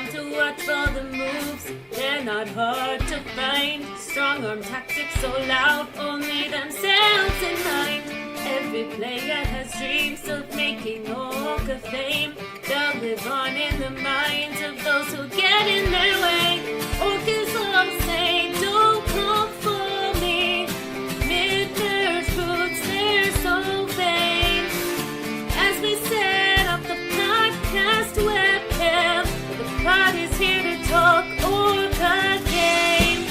time to watch all the moves. They're not hard to find. Strong arm tactics so loud, only themselves in mind. Every player has dreams of making Orca fame. They'll live on in the minds of those who get in their way. Orcas all say, don't come for me. Mid-nurse boots, they're so vain. As we set up the podcast webcam, the pod is here to talk Orca game.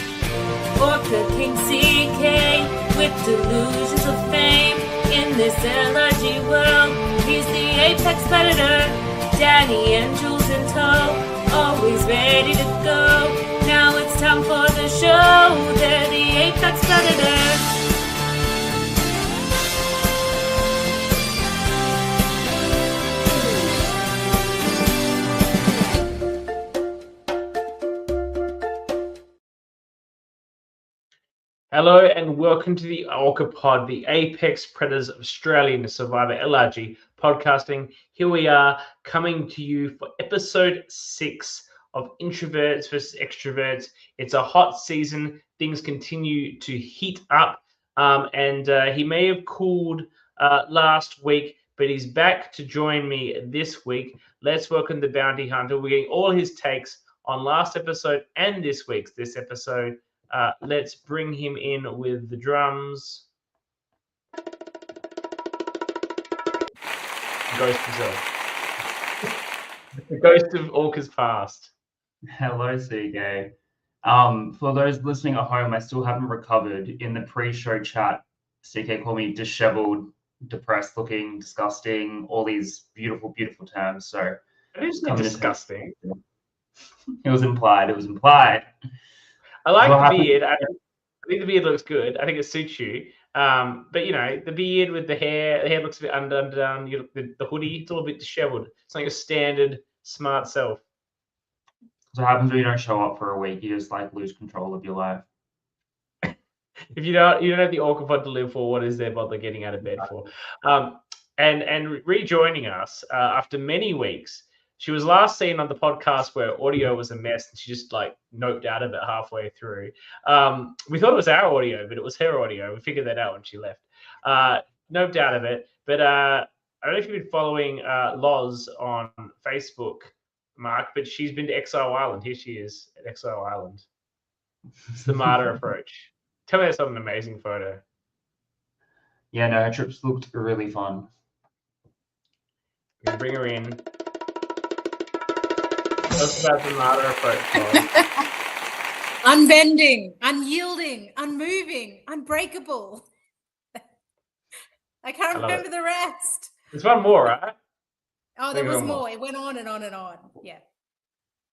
Orca King CK with delusions of fame. In this LRG world, he's the apex predator. Danny and Jules in tow, always ready to go. Now it's time for the show. They're the apex predators. Hello and welcome to the Orca Pod, the Apex Predators of Australian Survivor LRG podcasting. Here we are coming to you for episode 6 of Introverts versus Extroverts. It's a hot season. Things continue to heat up. He may have cooled last week, but he's back to join me this week. Let's welcome the Bounty Hunter. We're getting all his takes on last episode and this episode. Let's bring him in with the drums. Ghost himself. The ghost of Orca's past. Hello, CK. For those listening at home, I still haven't recovered. In the pre-show chat, CK called me disheveled, depressed looking, disgusting, all these beautiful, beautiful terms. So it isn't disgusting. It was implied. I like the beard. I think the beard looks good. I think it suits you. But you know, the beard with the hair looks a bit underdone. You look the hoodie, it's a little bit disheveled. It's like a standard smart self. So what happens when you don't show up for a week? You just like lose control of your life. If you don't have the Orca Pod to live for, what is there bother getting out of bed for? And rejoining us after many weeks. She was last seen on the podcast where audio was a mess and she just like noped out of it halfway through. We thought it was our audio, but it was her audio. We figured that out when she left. Noped out of it. But I don't know if you've been following Loz on Facebook, Marc, but she's been to Exile Island. Here she is at Exile Island. It's the martyr approach. Tell me that's not an amazing photo. Yeah, no, her trips looked really fun. We bring her in. That's about the martyr approach. Unbending, unyielding, unmoving, unbreakable. I can't remember the rest. There's one more, right? Oh, there was more. It went on and on and on. Yeah.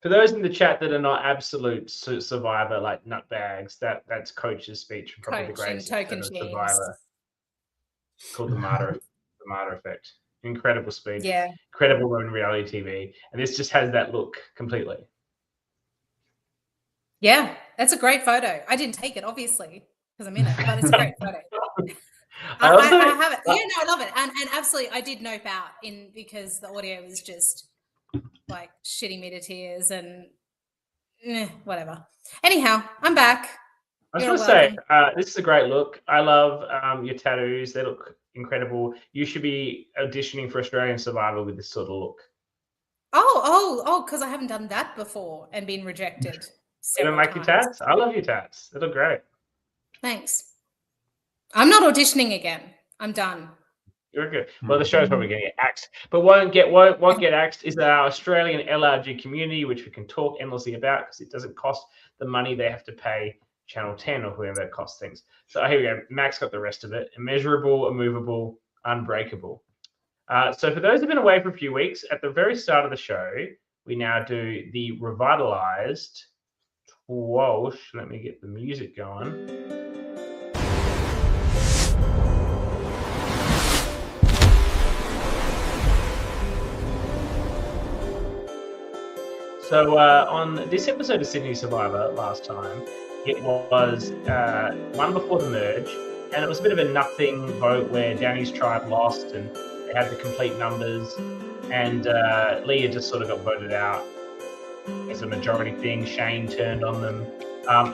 For those in the chat that are not absolute Survivor, like nutbags, that's Coach's speech from probably the greatest Survivor. Called the martyr effect. Incredible speech. Yeah. Incredible in reality TV. And this just has that look completely. Yeah, that's a great photo. I didn't take it, obviously, because I'm in it, but it's a great photo. I have it. Yeah, no, I love it. And absolutely, I did nope out because the audio was just like shitting me to tears and whatever. Anyhow, I'm back. I was going to say, this is a great look. I love your tattoos. They look incredible. You should be auditioning for Australian Survivor with this sort of look. Oh, because I haven't done that before and been rejected. You don't like your tats? I love your tats. They look great. Thanks. I'm not auditioning again. I'm done. You're good. Well, the show's probably going to get axed, but won't get axed is our Australian LRG community, which we can talk endlessly about because it doesn't cost the money they have to pay Channel 10 or whoever it costs things. So here we go. Max got the rest of it. Immeasurable, immovable, unbreakable. So for those who've been away for a few weeks, at the very start of the show, we now do the revitalized Walsh. Let me get the music going. So on this episode of Sydney Survivor last time, it was one before the merge, and it was a bit of a nothing vote where Danny's tribe lost and they had the complete numbers, and Leah just sort of got voted out. it's a majority thing. Shane turned on them.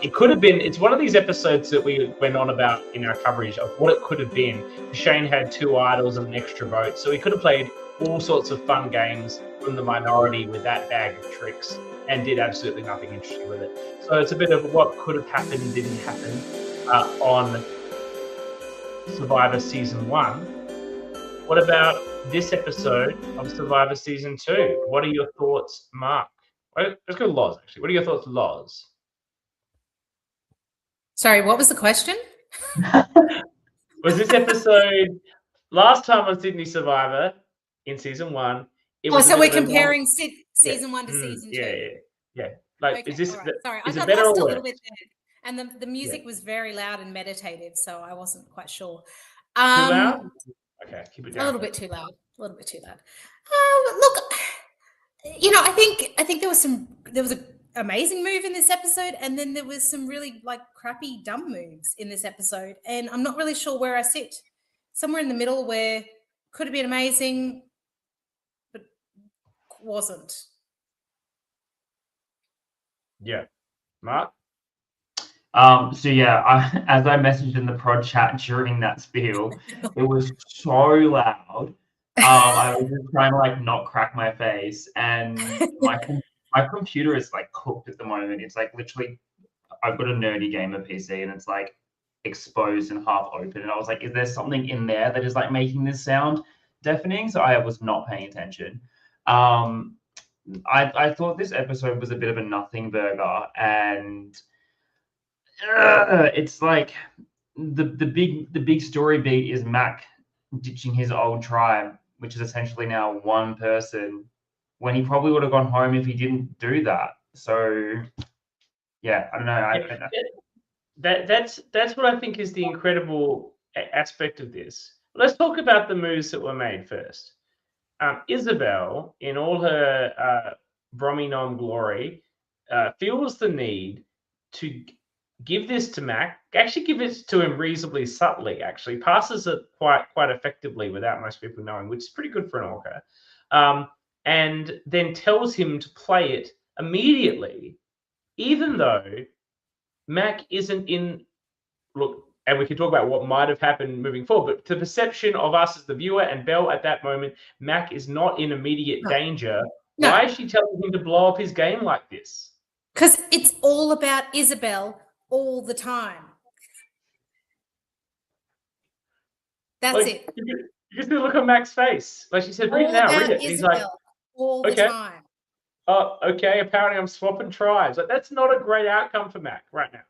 It could have been. It's one of these episodes that we went on about in our coverage of what it could have been. Shane had 2 idols and an extra vote, so he could have played all sorts of fun games from the minority with that bag of tricks and did absolutely nothing interesting with it. So it's a bit of what could have happened and didn't happen on Survivor Season 1. What about this episode of Survivor Season 2? What are your thoughts, Mark? Let's go to Loz, actually. What are your thoughts, Loz? Sorry, what was the question? Was this episode last time on Sydney Survivor in Season 1? So we're comparing Season 1 to Season 2. Yeah. Like, okay, is this right. Sorry, is I it got better lost or a worse? little bit there. And the music was very loud and meditative, so I wasn't quite sure. Too loud? Okay, keep it down. A little bit too loud. Look, I think there was an amazing move in this episode, and then there was some really like crappy dumb moves in this episode, and I'm not really sure where I sit. Somewhere in the middle where could have been amazing, but wasn't. Yeah. Mark? So yeah, as I messaged in the prod chat during that spiel, it was so loud. I was just trying to like not crack my face, and my computer is like cooked at the moment. It's like literally, I've got a nerdy gamer PC, and it's like exposed and half open. And I was like, is there something in there that is like making this sound deafening? So I was not paying attention. I thought this episode was a bit of a nothing burger, and it's like the big story beat is Mac ditching his old tribe, which is essentially now one person, when he probably would have gone home if he didn't do that. So yeah, I don't know. That's what I think is the incredible aspect of this. Let's talk about the moves that were made first. Isabel, in all her Brommy nom glory, feels the need to give this to Mac, actually give it to him reasonably subtly, actually passes it quite effectively without most people knowing, which is pretty good for an orca, and then tells him to play it immediately, even though Mac isn't in, look, and we can talk about what might have happened moving forward, but the perception of us as the viewer and Belle at that moment, Mac is not in immediate danger. No. Why is she telling him to blow up his game like this? Because it's all about Isabel all the time. That's like, it. You just look on Mac's face. Like she said, read it All now, read about it. And he's Isabel like, all the okay. time. Oh, okay, apparently I'm swapping tribes. Like, that's not a great outcome for Mac right now.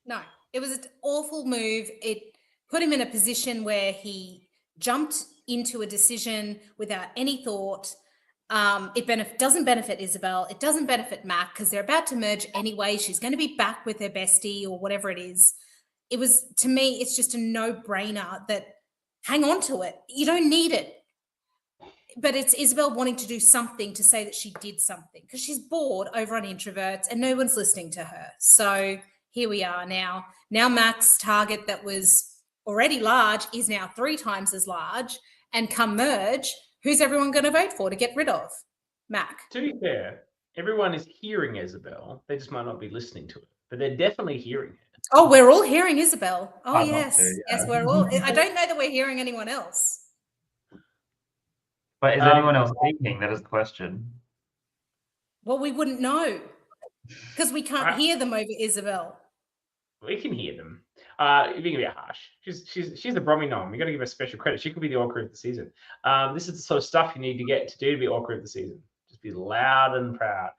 No, it was an awful move. It put him in a position where he jumped into a decision without any thought. It doesn't benefit Isabel. It doesn't benefit Mac because they're about to merge anyway. She's going to be back with her bestie or whatever it is. It was, to me, it's just a no-brainer that hang on to it. You don't need it. But it's Isabel wanting to do something to say that she did something because she's bored over on Introverts and no one's listening to her. So here we are now. Now Mac's target that was already large is now 3 times as large. And come merge, who's everyone going to vote for to get rid of? Mac. To be fair, everyone is hearing Isabel. They just might not be listening to it, but they're definitely hearing it. Oh, we're all hearing Isabel. Oh, I'd love yes. to, yeah. Yes, we're all. I don't know that we're hearing anyone else. But is anyone else speaking? That is the question. Well, we wouldn't know because we can't hear them over Isabel. We can hear them. You're being a bit harsh. She's the Brommy nom. You got to give her special credit. She could be the Orca of the season. This is the sort of stuff you need to get to do to be Orca of the season. Just be loud and proud.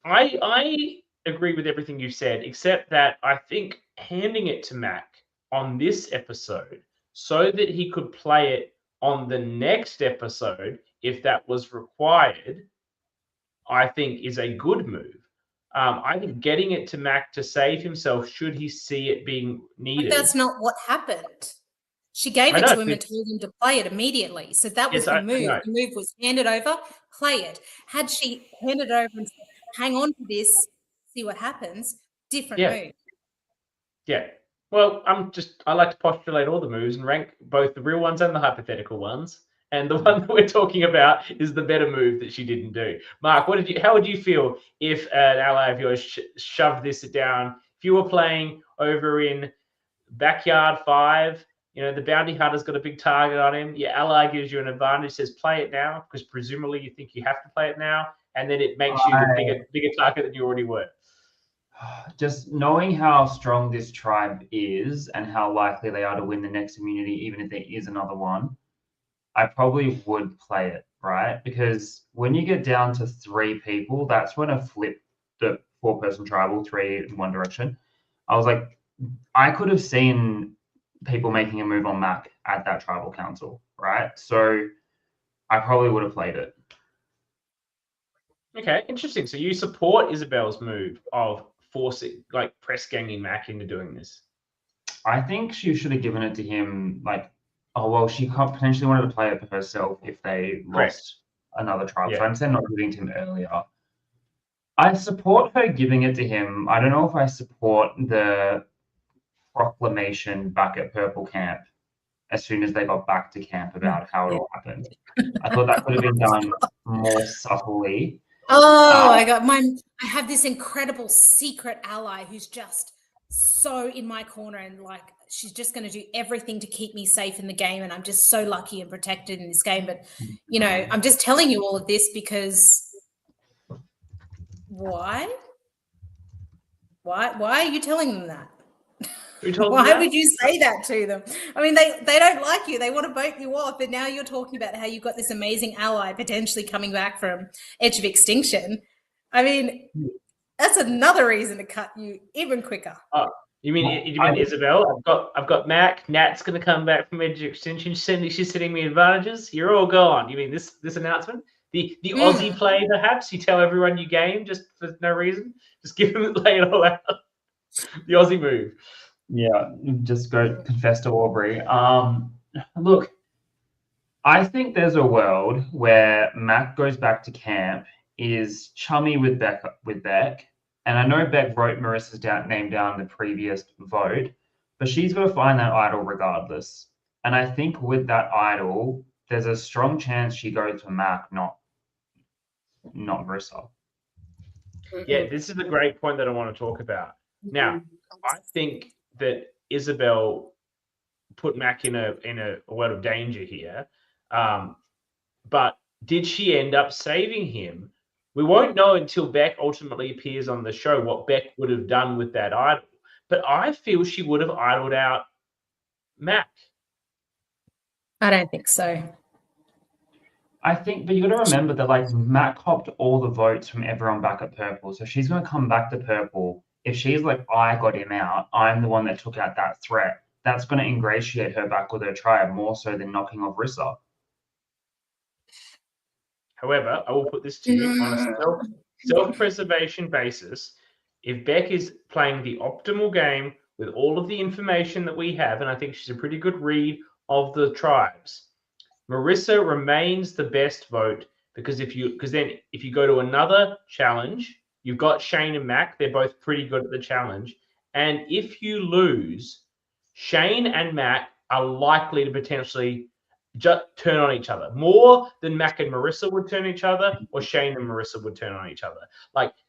I agree with everything you said, except that I think handing it to Mac on this episode so that he could play it on the next episode, if that was required, I think is a good move. I think getting it to Mac to save himself, should he see it being needed. But that's not what happened. She gave it to him and told him to play it immediately. So that was the move. The move was hand it over, play it. Had she handed over and said, hang on to this, see what happens, different move. Yeah. Well, I like to postulate all the moves and rank both the real ones and the hypothetical ones And the one that we're talking about is the better move that she didn't do. Mark, how would you feel if an ally of yours shoved this down? If you were playing over in Backyard 5, the bounty hunter's got a big target on him. Your ally gives you an advantage, says play it now, because presumably you think you have to play it now, and then it makes you the bigger target than you already were. Just knowing how strong this tribe is and how likely they are to win the next immunity, even if there is another one, I probably would play it, right? Because when you get down to 3 people, that's when I flip the 4-person tribal, 3 in one direction. I was like, I could have seen people making a move on Mac at that tribal council, right? So I probably would have played it. Okay, interesting. So you support Isabel's move of forcing, press ganging Mac into doing this? I think she should have given it to him, she potentially wanted to play it for herself if they lost another tribe. Yeah. So I'm saying not giving it to him earlier. I support her giving it to him. I don't know if I support the proclamation back at Purple Camp as soon as they got back to camp about how it all happened. I thought that could have been done more subtly. Oh, I have this incredible secret ally who's just so in my corner, and she's just going to do everything to keep me safe in the game, and I'm just so lucky and protected in this game. But I'm just telling you all of this because why are you telling them that? Why would you say that to them? I mean, they don't like you. They want to vote you off. And now you're talking about how you've got this amazing ally potentially coming back from Edge of Extinction. I mean, that's another reason to cut you even quicker. Oh, you mean Isabel? I've got Mac. Nat's going to come back from Edge of Extinction. She's sending me advantages. You're all gone. You mean this announcement? The Aussie play, perhaps? You tell everyone you game just for no reason? Just give them, lay it all out. The Aussie move. Yeah, just go confess to Aubrey. Look, I think there's a world where Mac goes back to camp, is chummy with Beck, and I know Beck wrote Marissa's name down in the previous vote, but she's got to find that idol regardless. And I think with that idol, there's a strong chance she goes for Mac, not Marissa. Yeah, this is a great point that I want to talk about. Now, I think that Isabel put Mac in a world of danger here, but did she end up saving him? We won't know until Beck ultimately appears on the show what Beck would have done with that idol. But I feel she would have idled out Mac. I don't think so. I think, but you got to remember that Mac hopped all the votes from everyone back at Purple, so she's going to come back to Purple. If she's like, I got him out, I'm the one that took out that threat, that's going to ingratiate her back with her tribe more so than knocking off Rissa. However, I will put this to you on a self-preservation basis. If Beck is playing the optimal game with all of the information that we have, and I think she's a pretty good read of the tribes, Marissa remains the best vote because if you go to another challenge, you've got Shane and Mac. They're both pretty good at the challenge. And if you lose, Shane and Mac are likely to potentially just turn on each other more than Mac and Marissa would turn on each other, or Shane and Marissa would turn on each other.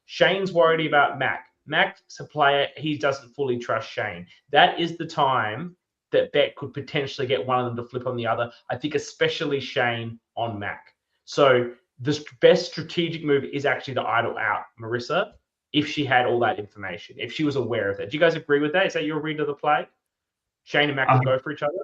Shane's worried about Mac. Mac's a player. He doesn't fully trust Shane. That is the time that Beck could potentially get one of them to flip on the other. I think especially Shane on Mac. So the best strategic move is actually to idle out Marissa if she had all that information, if she was aware of that. Do you guys agree with that? Is that your read of the play? Shane and Mac would go for each other?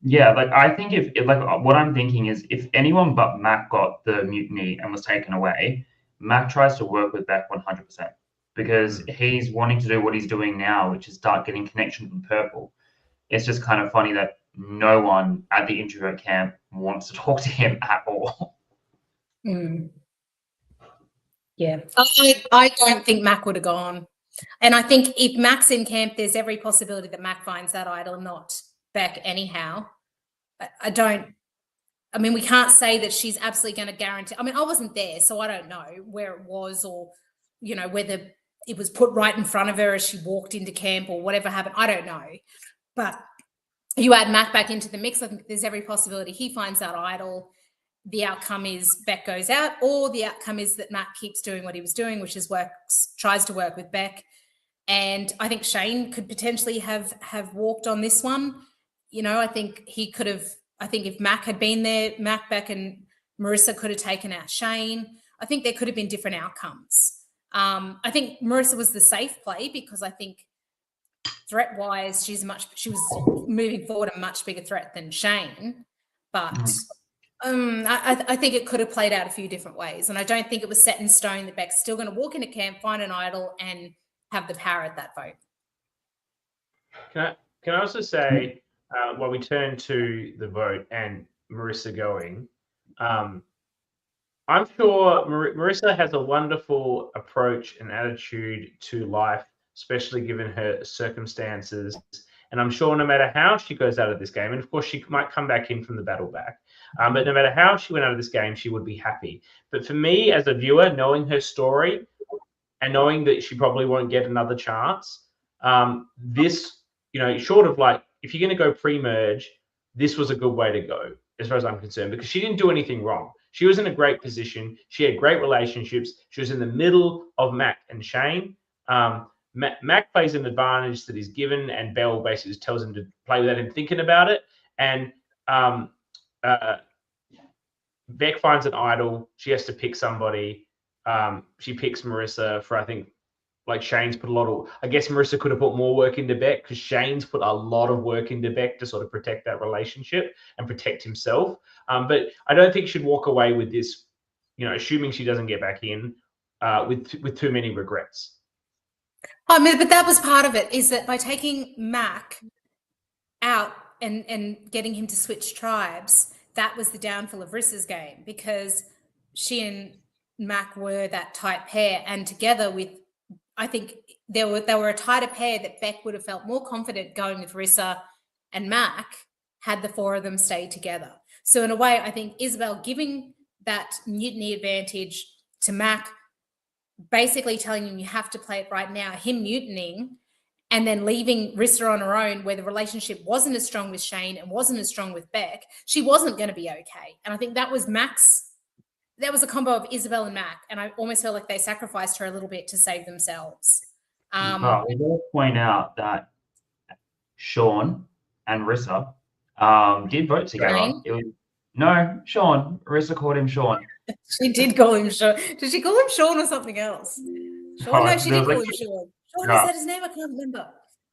Yeah, I think if what I'm thinking is if anyone but Mac got the mutiny and was taken away, Mac tries to work with Beck 100% because he's wanting to do what he's doing now, which is start getting connection from Purple. It's just kind of funny that no one at the introvert camp wants to talk to him at all. Yeah, I don't think Mac would have gone. And I think if Mac's in camp, there's every possibility that Mac finds that idol, not Beck anyhow. I mean, we can't say that she's absolutely going to guarantee. I mean, I wasn't there, so I don't know where it was or, whether it was put right in front of her as she walked into camp or whatever happened. I don't know. But you add Mac back into the mix, I think there's every possibility he finds that idol. The outcome is Beck goes out, or the outcome is that Mac keeps doing what he was doing, which is tries to work with Beck. And I think Shane could potentially have walked on this one. I think he could have. I think if Mac had been there, Mac, Beck, and Marissa could have taken out Shane. I think there could have been different outcomes. I think Marissa was the safe play because I think threat-wise, she was moving forward a much bigger threat than Shane. But I think it could have played out a few different ways, and I don't think it was set in stone that Beck's still going to walk into camp, find an idol, and have the power at that vote. Can I also say, while we turn to the vote and Marissa going, I'm sure Marissa has a wonderful approach and attitude to life, especially given her circumstances. And I'm sure no matter how she goes out of this game, and of course she might come back in from the battle back, but no matter how she went out of this game, she would be happy. But for me as a viewer, knowing her story and knowing that she probably won't get another chance, this, short of like, if you're going to go pre-merge, this was a good way to go, as far as I'm concerned, because she didn't do anything wrong. She was in a great position. She had great relationships. She was in the middle of Mac and Shane. Mac plays an advantage that he's given, and Belle basically just tells him to play without him thinking about it. And Beck finds an idol. She has to pick somebody. She picks Marissa for, I think, like Shane's put a lot of, I guess Marissa could have put more work into Beck because Shane's put a lot of work into Beck to sort of protect that relationship and protect himself. But I don't think she'd walk away with this, assuming she doesn't get back in, with too many regrets. But that was part of it, is that by taking Mac out and getting him to switch tribes, that was the downfall of Rissa's game, because she and Mac were that tight pair, and together with, I think they were a tighter pair that Beck would have felt more confident going with Rissa and Mac had the four of them stayed together. So in a way, I think Isabel giving that mutiny advantage to Mac, basically telling him you have to play it right now, him mutinying, and then leaving Rissa on her own where the relationship wasn't as strong with Shane and wasn't as strong with Beck, she wasn't going to be okay. And I think that was that was a combo of Isabel and Mac, and I almost felt like they sacrificed her a little bit to save themselves. Well, we will point out that Sean and Rissa did vote together. Sean. Rissa called him Sean. She did call him Sean. Did she call him Sean or something else? Sean? No, she did call him Sean. Sean, is that his name? I can't remember.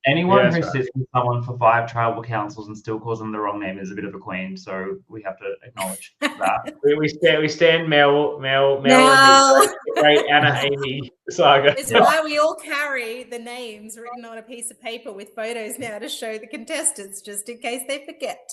Anyone who sits with someone for 5 tribal councils and still calls them the wrong name is a bit of a queen, so we have to acknowledge that. we stand Mel. And the great Anna Amy saga. It's why we all carry the names written on a piece of paper with photos now to show the contestants, just in case they forget.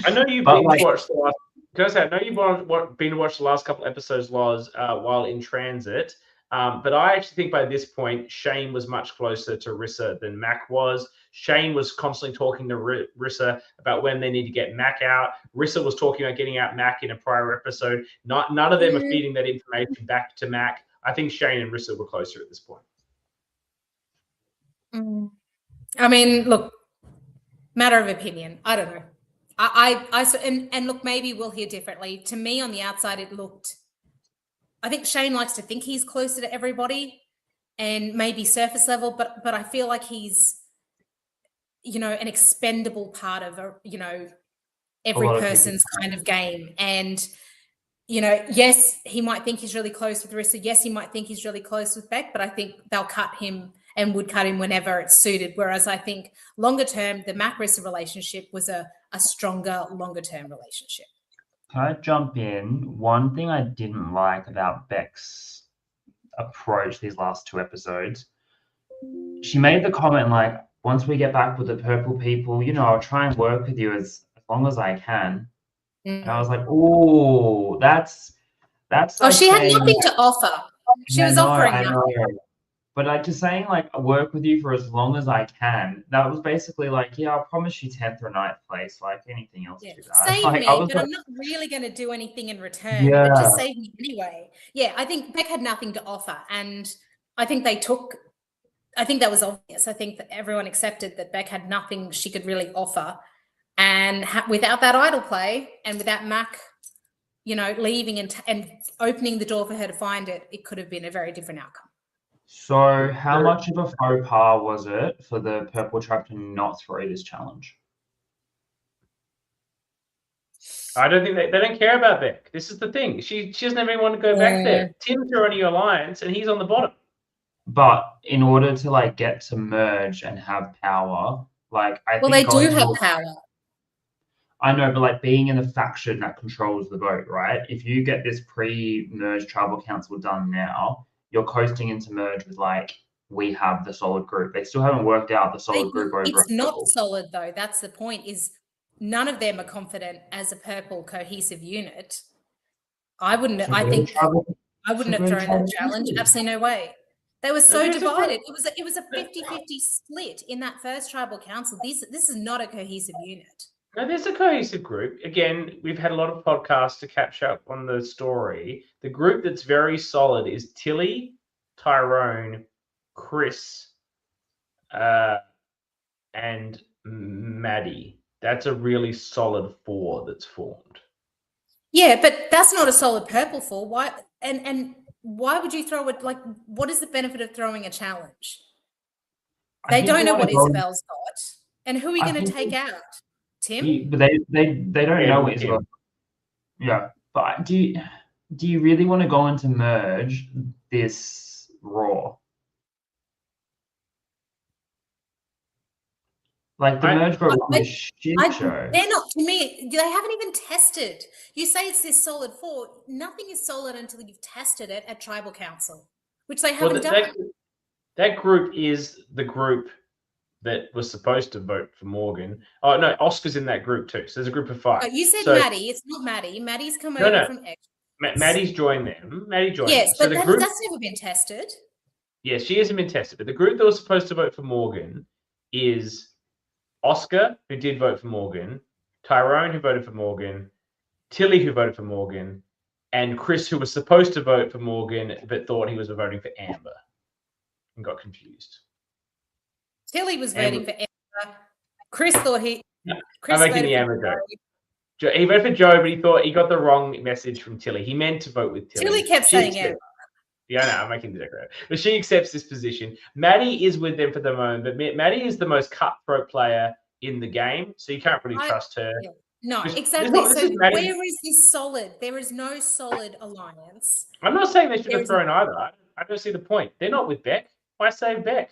I know you've been to watch the last. I know you've been to watch the last couple episodes, Loz, while in transit. But I actually think by this point, Shane was much closer to Rissa than Mac was. Shane was constantly talking to Rissa about when they need to get Mac out. Rissa was talking about getting out Mac in a prior episode. None of them are feeding that information back to Mac. I think Shane and Rissa were closer at this point. I mean, look, matter of opinion. I don't know. And look, maybe we'll hear differently. To me, on the outside, it looked. I think Shane likes to think he's closer to everybody and maybe surface level, but I feel like he's, an expendable part of, every person's kind of game. And, yes, he might think he's really close with Rissa. Yes, he might think he's really close with Beck, but I think they'll cut him and would cut him whenever it's suited. Whereas I think longer term, the Mac-Rissa relationship was a stronger, longer term relationship. Can I jump in? One thing I didn't like about Beck's approach these last 2 episodes, she made the comment like, once we get back with the purple people, I'll try and work with you as long as I can. And I was like, oh, that's like she had nothing to offer. She was offering nothing. But like just saying like work with you for as long as I can, that was basically like, yeah, I'll promise you 10th or 9th place, like anything else. Save me, but I'm not really going to do anything in return. But just save me anyway. Yeah, I think Beck had nothing to offer, and I think they took I think that was obvious. I think that everyone accepted that Beck had nothing she could really offer. And without that idle play and without Mac, leaving and opening the door for her to find it, it could have been a very different outcome. So how much of a faux pas was it for the Purple Tribe to not throw this challenge? I don't think they don't care about Beck. This is the thing. She doesn't even want to go back there. Tim's already alliance and he's on the bottom. But in order to get to merge and have power, I think they do have power. I know, but being in the faction that controls the vote, right? If you get this pre-merge tribal council done now, you're coasting into merge with we have the solid group. They still haven't worked out the solid group over. It's not solid though. That's the point. Is none of them are confident as a purple cohesive unit. I wouldn't. I think I wouldn't have thrown that challenge. Absolutely no way. They were so divided. It was a 50-50 split in that first tribal council. This is not a cohesive unit. No, there's a cohesive group. Again, we've had a lot of podcasts to catch up on the story. The group that's very solid is Tilly, Tyrone, Chris, and Maddie. That's a really solid 4 that's formed. Yeah, but that's not a solid purple 4. Why? And why would you throw it? What is the benefit of throwing a challenge? They don't know what Isabel's got, and who are you going to take out? Tim? But they don't know what Isabel. Yeah, but do you really want to go into merge this Raw? The merge group was a shit show. They're not, to me, they haven't even tested. You say it's this solid 4. Nothing is solid until you've tested it at Tribal Council, which they haven't done. That group is the group that was supposed to vote for Morgan. Oh, no, Oscar's in that group too. So there's a group of 5. Oh, you said Maddie. It's not Maddie. Maddie's come over from X. Maddie's joined them. Maddie joined them. So but that's never been tested. Yes, she hasn't been tested. But the group that was supposed to vote for Morgan is Oscar, who did vote for Morgan, Tyrone, who voted for Morgan, Tilly, who voted for Morgan, and Chris, who was supposed to vote for Morgan but thought he was voting for Amber and got confused. Tilly was voting for Amber. Chris thought he... I'm making the Amber joke. He voted for Joe, but he thought he got the wrong message from Tilly. He meant to vote with Tilly. Tilly kept saying Amber. Yeah, I know, I'm making the joke. But she accepts this position. Maddie is with them for the moment, but Maddie is the most cutthroat player in the game, so you can't really trust her. Yeah. No, exactly. So where is this solid? There is no solid alliance. I'm not saying they should have thrown either. I don't see the point. They're not with Beck. Why save Beck?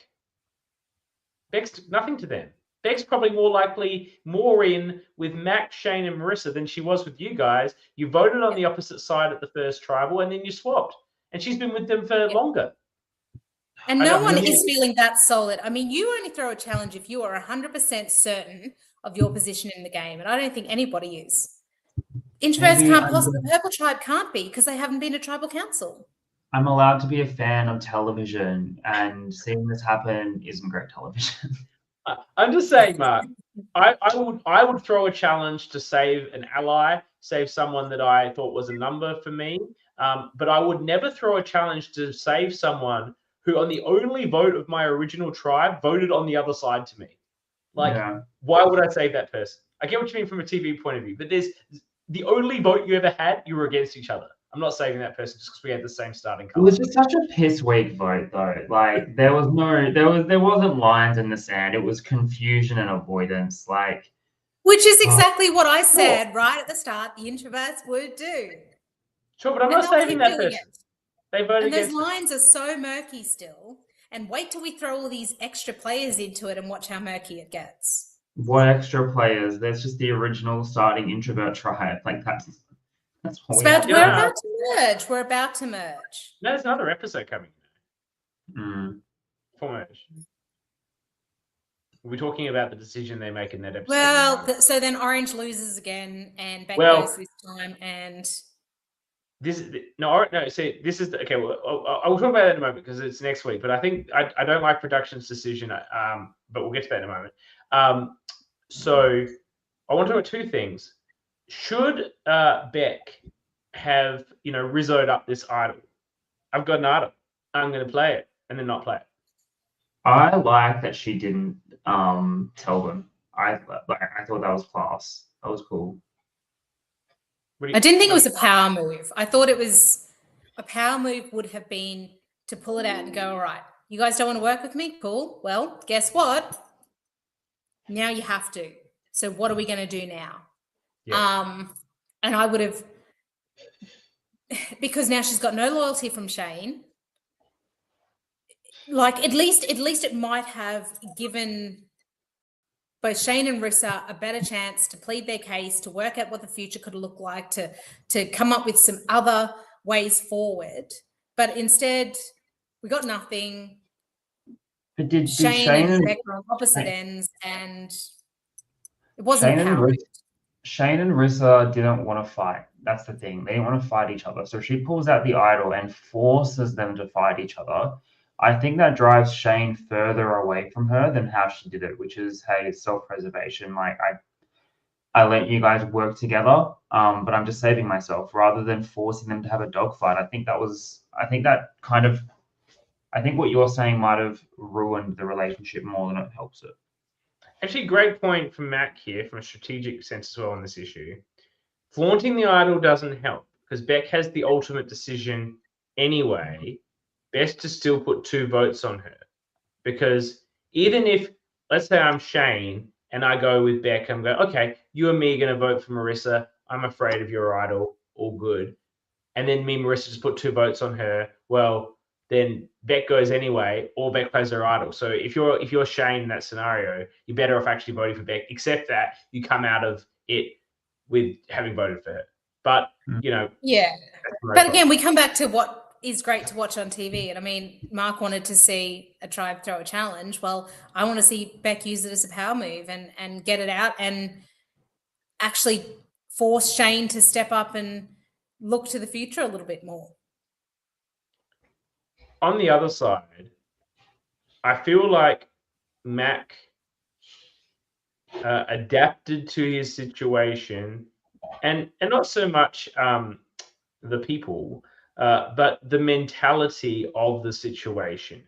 Beck's nothing to them. Beck's probably more in with Mac, Shane, and Marissa than she was with you guys. You voted on the opposite side at the first tribal, and then you swapped. And she's been with them for longer. And no one is feeling that solid. I mean, you only throw a challenge if you are 100% certain of your position in the game. And I don't think anybody is. Introverts can't possibly, the Purple Tribe can't be because they haven't been to Tribal Council. I'm allowed to be a fan of television, and seeing this happen isn't great television. I'm just saying, Mark, I would throw a challenge to save an ally, save someone that I thought was a number for me. But I would never throw a challenge to save someone who, on the only vote of my original tribe, voted on the other side to me. Why would I save that person? I get what you mean from a TV point of view, but there's the only vote you ever had, you were against each other. I'm not saving that person just because we had the same starting color. It was just such a piss weak vote, though. There wasn't lines in the sand. It was confusion and avoidance. Which is exactly what I said right at the start. The introverts would do. Sure, but I'm not saving that person. They voted against. And those lines are so murky still. And wait till we throw all these extra players into it and watch how murky it gets. What extra players? There's just the original starting introvert tribe. That's we're about to merge. We're about to merge. No, there's another episode coming. For merge. We're talking about the decision they make in that episode. Well, so then Orange loses again, and Beck goes this time, and this this is okay. Well, I'll talk about that in a moment because it's next week. But I think I don't like production's decision. But we'll get to that in a moment. So I want to talk about two things. Should Beck have Rizzo'd up this idol? I've got an idol. I'm going to play it and then not play it. I like that she didn't tell them. I thought that was class. That was cool. I didn't think it was a power move. I thought it was a power move would have been to pull it out and go, all right, you guys don't want to work with me? Cool. Well, guess what? Now you have to. So what are we going to do now? Yeah. And I would have, because now she's got no loyalty from Shane. Like at least it might have given both Shane and Rissa a better chance to plead their case, to work out what the future could look like, to come up with some other ways forward. But instead, we got nothing. But did Shane and Rebecca on opposite ends, and it wasn't power. Shane and Rissa didn't want to fight. That's the thing. They didn't want to fight each other. So she pulls out the idol and forces them to fight each other. I think that drives Shane further away from her than how she did it, which is, hey, self-preservation. Like I let you guys work together, but I'm just saving myself rather than forcing them to have a dogfight. I think what you're saying might have ruined the relationship more than it helps it. Actually, great point from Mac here, from a strategic sense as well on this issue. Flaunting the idol doesn't help because Beck has the ultimate decision anyway. Best to still put 2 votes on her, because even if, let's say I'm Shane and I go with Beck, I'm going, okay, you and me are going to vote for Marissa. I'm afraid of your idol. All good. And then me and Marissa just put 2 votes on her. Well, then Beck goes anyway, or Beck plays her idol. So if you're Shane in that scenario, you're better off actually voting for Beck, except that you come out of it with having voted for her. But, Yeah. But again, we come back to what is great to watch on TV. And I mean, Marc wanted to see a tribe throw a challenge. Well, I want to see Beck use it as a power move and get it out and actually force Shane to step up and look to the future a little bit more. On the other side, I feel like Mac adapted to his situation, and not so much the people, but the mentality of the situation.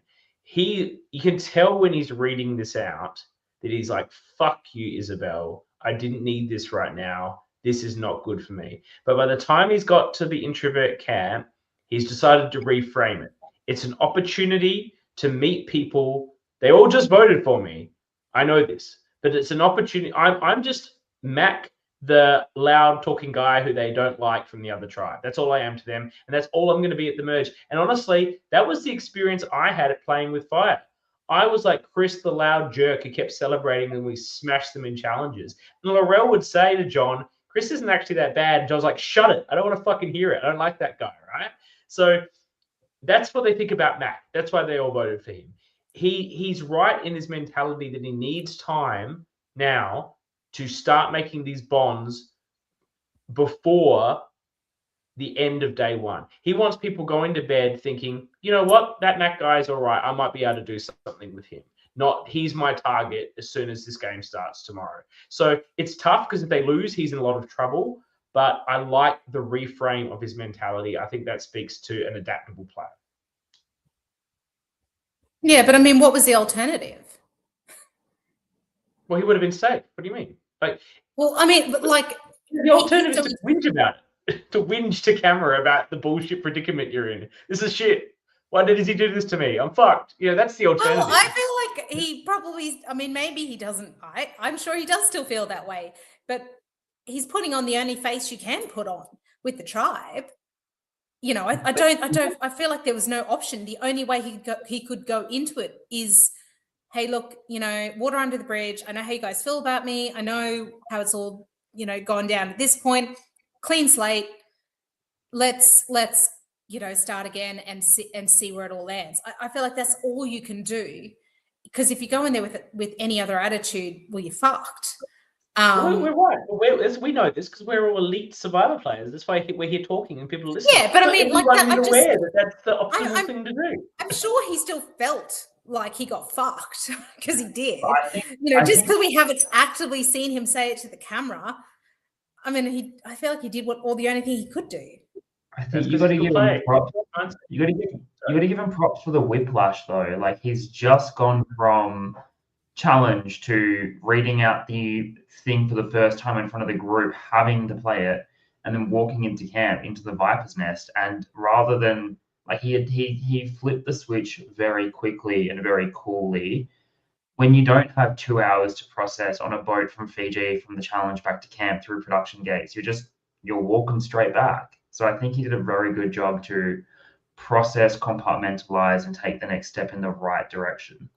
You can tell when he's reading this out that he's like, fuck you, Isabel. I didn't need this right now. This is not good for me. But by the time he's got to the introvert camp, he's decided to reframe it. It's an opportunity to meet people. They all just voted for me. I know this, but it's an opportunity. I'm just Mac, the loud talking guy who they don't like from the other tribe. That's all I am to them. And that's all I'm going to be at the merge. And honestly, that was the experience I had at playing with fire. I was like Chris, the loud jerk who kept celebrating when we smashed them in challenges. And Laurel would say to John, Chris isn't actually that bad. And John's like, shut it. I don't want to fucking hear it. I don't like that guy, right? So that's what they think about Mac. That's why they all voted for him. He's right in his mentality that he needs time now to start making these bonds before the end of day 1. He wants people going to bed thinking, you know what, that Mac guy is all right. I might be able to do something with him. Not he's my target as soon as this game starts tomorrow. So it's tough because if they lose, he's in a lot of trouble. But I like the reframe of his mentality. I think that speaks to an adaptable player. Yeah, but I mean, what was the alternative? Well, he would have been safe. What do you mean? Like, well, I mean, like the alternative is to whinge about it, to whinge to camera about the bullshit predicament you're in. This is shit. Why did he do this to me? I'm fucked. That's the alternative. Well, I feel like he probably, I mean, maybe he doesn't. I'm sure he does still feel that way, but he's putting on the only face you can put on with the tribe. I feel like there was no option. The only way he could go into it is, hey, look, water under the bridge. I know how you guys feel about me. I know how it's all, gone down at this point. Clean slate. Let's start again and see where it all lands. I feel like that's all you can do, because if you go in there with any other attitude, well, you're fucked. We're right. We know this because we're all elite Survivor players. That's why we're here talking and people listen. Yeah, but I mean, like that, aware that that's the optimal thing to do. I'm sure he still felt like he got fucked because he did. Just because we haven't actively seen him say it to the camera. I mean, I feel like he did the only thing he could do. I think you got to give him props. You got to give. You got to give him props for the whiplash though. Like he's just gone from challenge to reading out the thing for the first time in front of the group, having to play it, and then walking into camp into the Viper's Nest. And rather than like he flipped the switch very quickly and very coolly. When you don't have 2 hours to process on a boat from Fiji from the challenge back to camp through production gates, you're walking straight back. So I think he did a very good job to process, compartmentalize, and take the next step in the right direction.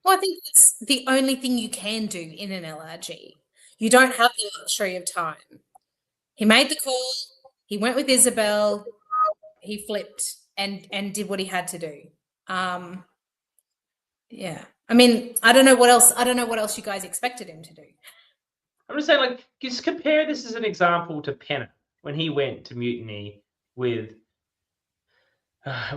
Well, I think that's the only thing you can do in an LRG. You don't have the luxury of time. He made the call. He went with Isabel. He flipped and did what he had to do. Yeah. I mean, I don't know what else you guys expected him to do. I'm just saying, like, just compare this as an example to Penner when he went to Mutiny with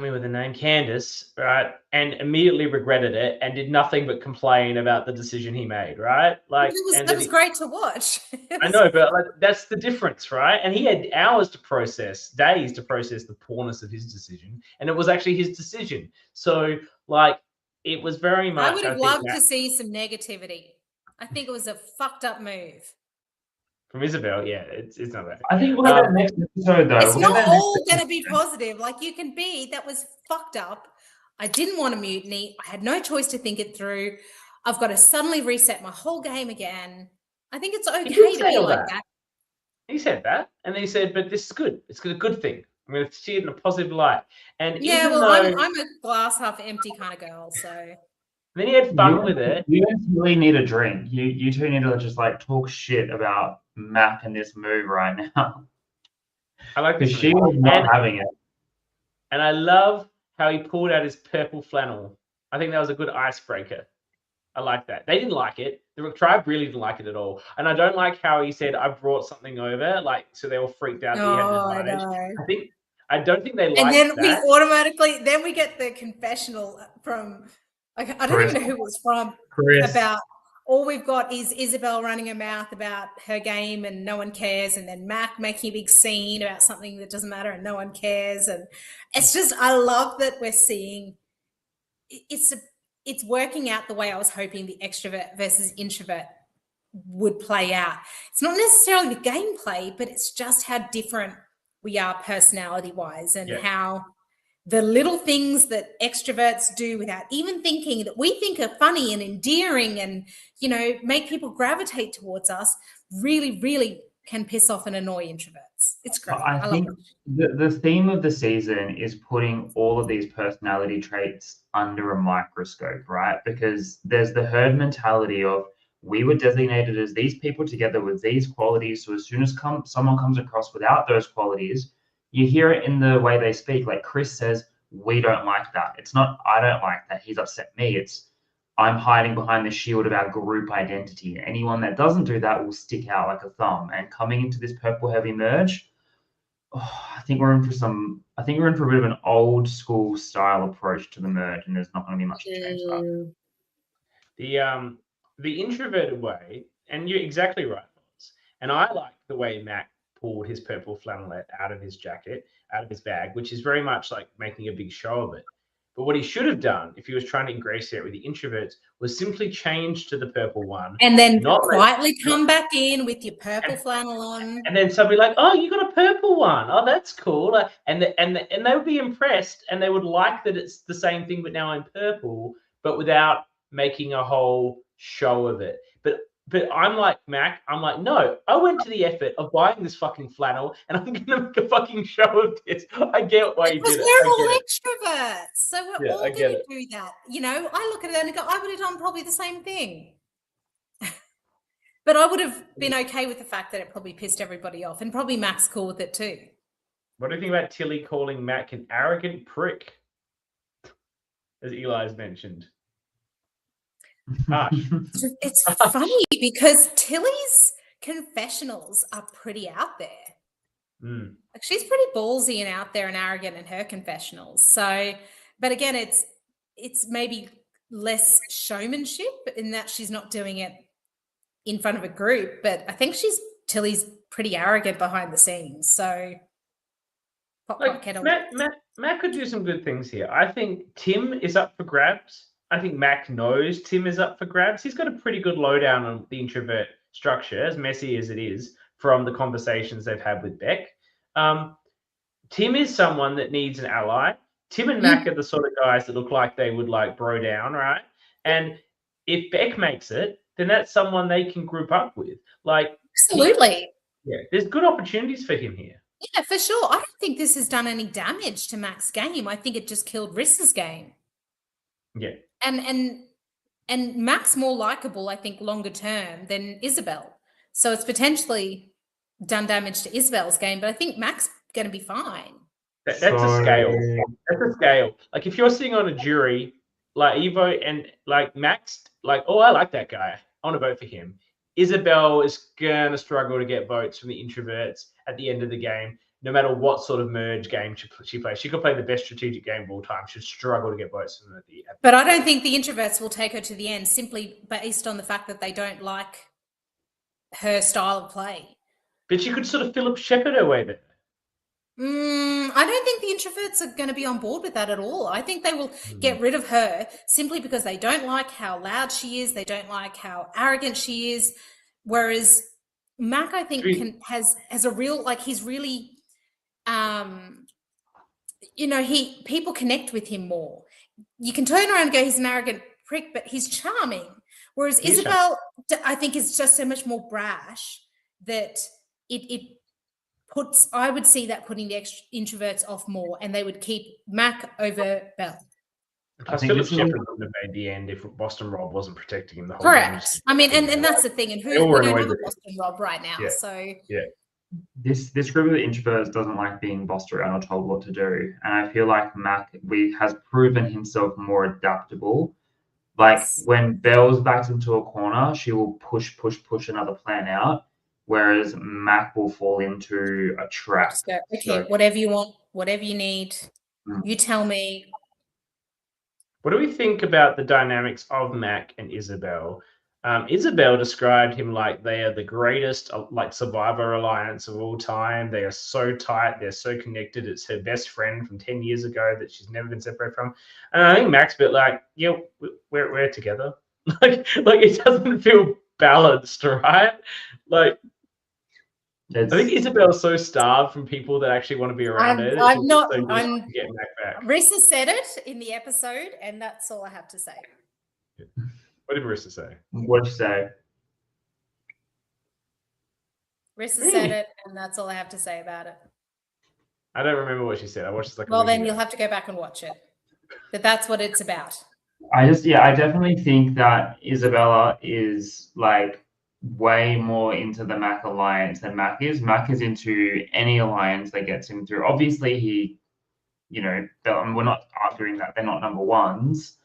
with the name Candace, right? And immediately regretted it and did nothing but complain about the decision he made, right? Like that was great to watch. I know, but like that's the difference, right? And he had hours to process, days to process the poorness of his decision, and it was actually his decision. So, like, it was very much. I would have loved to see some negativity. I think it was a fucked up move. From Isabel, yeah, it's not that. I think we'll have that next episode, though. It's not all going to be positive. Like, you can be, that was fucked up. I didn't want to mutiny. I had no choice to think it through. I've got to suddenly reset my whole game again. I think it's okay to be like that. He said that, and then he said, "But this is good. It's a good thing. I'm going to see it in a positive light." And yeah, well, I'm a glass half empty kind of girl, so. Then he had fun with it. You don't really need a drink. You two need to just like talk shit about Mac and this move right now. I like this. She was not having it. And I love how he pulled out his purple flannel. I think that was a good icebreaker. I like that. They didn't like it. The tribe really didn't like it at all. And I don't like how he said, "I brought something over," like, so they all freaked out. I know. I don't think they liked that. And then that. we get the confessional from, like, I don't even know who it was from, Chris. About all we've got is Isabel running her mouth about her game and no one cares, and then Mac making a big scene about something that doesn't matter and no one cares. And it's just, I love that we're seeing it's working out the way I was hoping the extrovert versus introvert would play out. It's not necessarily the gameplay, but it's just how different we are personality-wise, and how the little things that extroverts do without even thinking that we think are funny and endearing and, you know, make people gravitate towards us really, really can piss off and annoy introverts. It's great. I think the theme of the season is putting all of these personality traits under a microscope, right? Because there's the herd mentality of, we were designated as these people together with these qualities. So as soon as someone comes across without those qualities, you hear it in the way they speak. Like Chris says, "We don't like that." It's not, "I don't like that, he's upset me." It's, "I'm hiding behind the shield of our group identity." Anyone that doesn't do that will stick out like a thumb. And coming into this purple heavy merge, I think we're in for a bit of an old school style approach to the merge, and there's not going to be much to change that. The introverted way, and you're exactly right, Foz. And I like the way Mac pulled his purple flannelette out of his jacket, out of his bag, which is very much like making a big show of it. But what he should have done, if he was trying to ingratiate with the introverts, was simply change to the purple one. And then quietly come back in with your purple flannel on. And then somebody like, "Oh, you got a purple one. Oh, that's cool." And they would be impressed, and they would like that it's the same thing, but now in purple, but without making a whole show of it. But I'm like Mac, I'm like, no, I went to the effort of buying this fucking flannel, and I'm going to make a fucking show of this. I get why you did it. We're all extroverts, so we're all going to do that. You know, I look at it and go, I would have done probably the same thing. But I would have been okay with the fact that it probably pissed everybody off, and probably Mac's cool with it too. What do you think about Tilly calling Mac an arrogant prick, as Eli's mentioned? It's funny because Tilly's confessionals are pretty out there. Like, she's pretty ballsy and out there and arrogant in her confessionals. So, but again, it's maybe less showmanship in that she's not doing it in front of a group. But I think Tilly's pretty arrogant behind the scenes. So, Mac Mac could do some good things here. I think Tim is up for grabs. I think Mac knows Tim is up for grabs. He's got a pretty good lowdown on the introvert structure, as messy as it is, from the conversations they've had with Beck. Tim is someone that needs an ally. Tim and Mac are the sort of guys that look like they would like bro down, right? And if Beck makes it, then that's someone they can group up with. Like, Absolutely. yeah, there's good opportunities for him here. Yeah, for sure. I don't think this has done any damage to Mac's game. I think it just killed Rissa's game. Yeah. And Mac's more likable, I think, longer term than Isabel. So it's potentially done damage to Isabel's game, but I think Mac's going to be fine. That's a scale. That's a scale. Like, if you're sitting on a jury, like Evo and like Max, like, oh, I like that guy, I want to vote for him. Isabel is going to struggle to get votes from the introverts at the end of the game, no matter what sort of merge game she plays. She could play the best strategic game of all time. She'd struggle to get votes from them at the end. But I don't think the introverts will take her to the end simply based on the fact that they don't like her style of play. But she could sort of Philip Shepherd her way there. I don't think the introverts are going to be on board with that at all. I think they will get rid of her simply because they don't like how loud she is. They don't like how arrogant she is. Whereas Mac, I think, has a real, like, he's really, people connect with him more. You can turn around and go, he's an arrogant prick, but he's charming. Whereas Isabel, I think, is just so much more brash that it puts, I would see that putting the introverts off more, and they would keep Mac over Belle. I think Philip Shepherd wouldn't have made the end if Boston Rob wasn't protecting him the whole time. Correct. I mean, and that's the thing. And we don't have a Boston Rob right now. Yeah. So yeah. This group of introverts doesn't like being bossed around or told what to do. And I feel like Mac has proven himself more adaptable. Like, when Belle's backed into a corner, she will push another plan out, whereas Mac will fall into a trap. Okay, whatever you want, whatever you need, you tell me. What do we think about the dynamics of Mac and Isabel? Isabel described him like they are the greatest like survivor alliance of all time. They are so tight. They're so connected. It's her best friend from 10 years ago that she's never been separated from. And I think Mac's a bit like, yeah, we're together. like it doesn't feel balanced, right? Like, I think Isabel's so starved from people that actually want to be around her. I'm not. So getting Mac back. Risa said it in the episode, and that's all I have to say. What did Marissa say? What did you say? Risa said it, and that's all I have to say about it. I don't remember what she said. I watched Well, then you'll have to go back and watch it. But that's what it's about. I definitely think that Isabella is like way more into the Mac alliance than Mac is. Mac is into any alliance that gets him through. Obviously, we're not arguing that they're not number ones,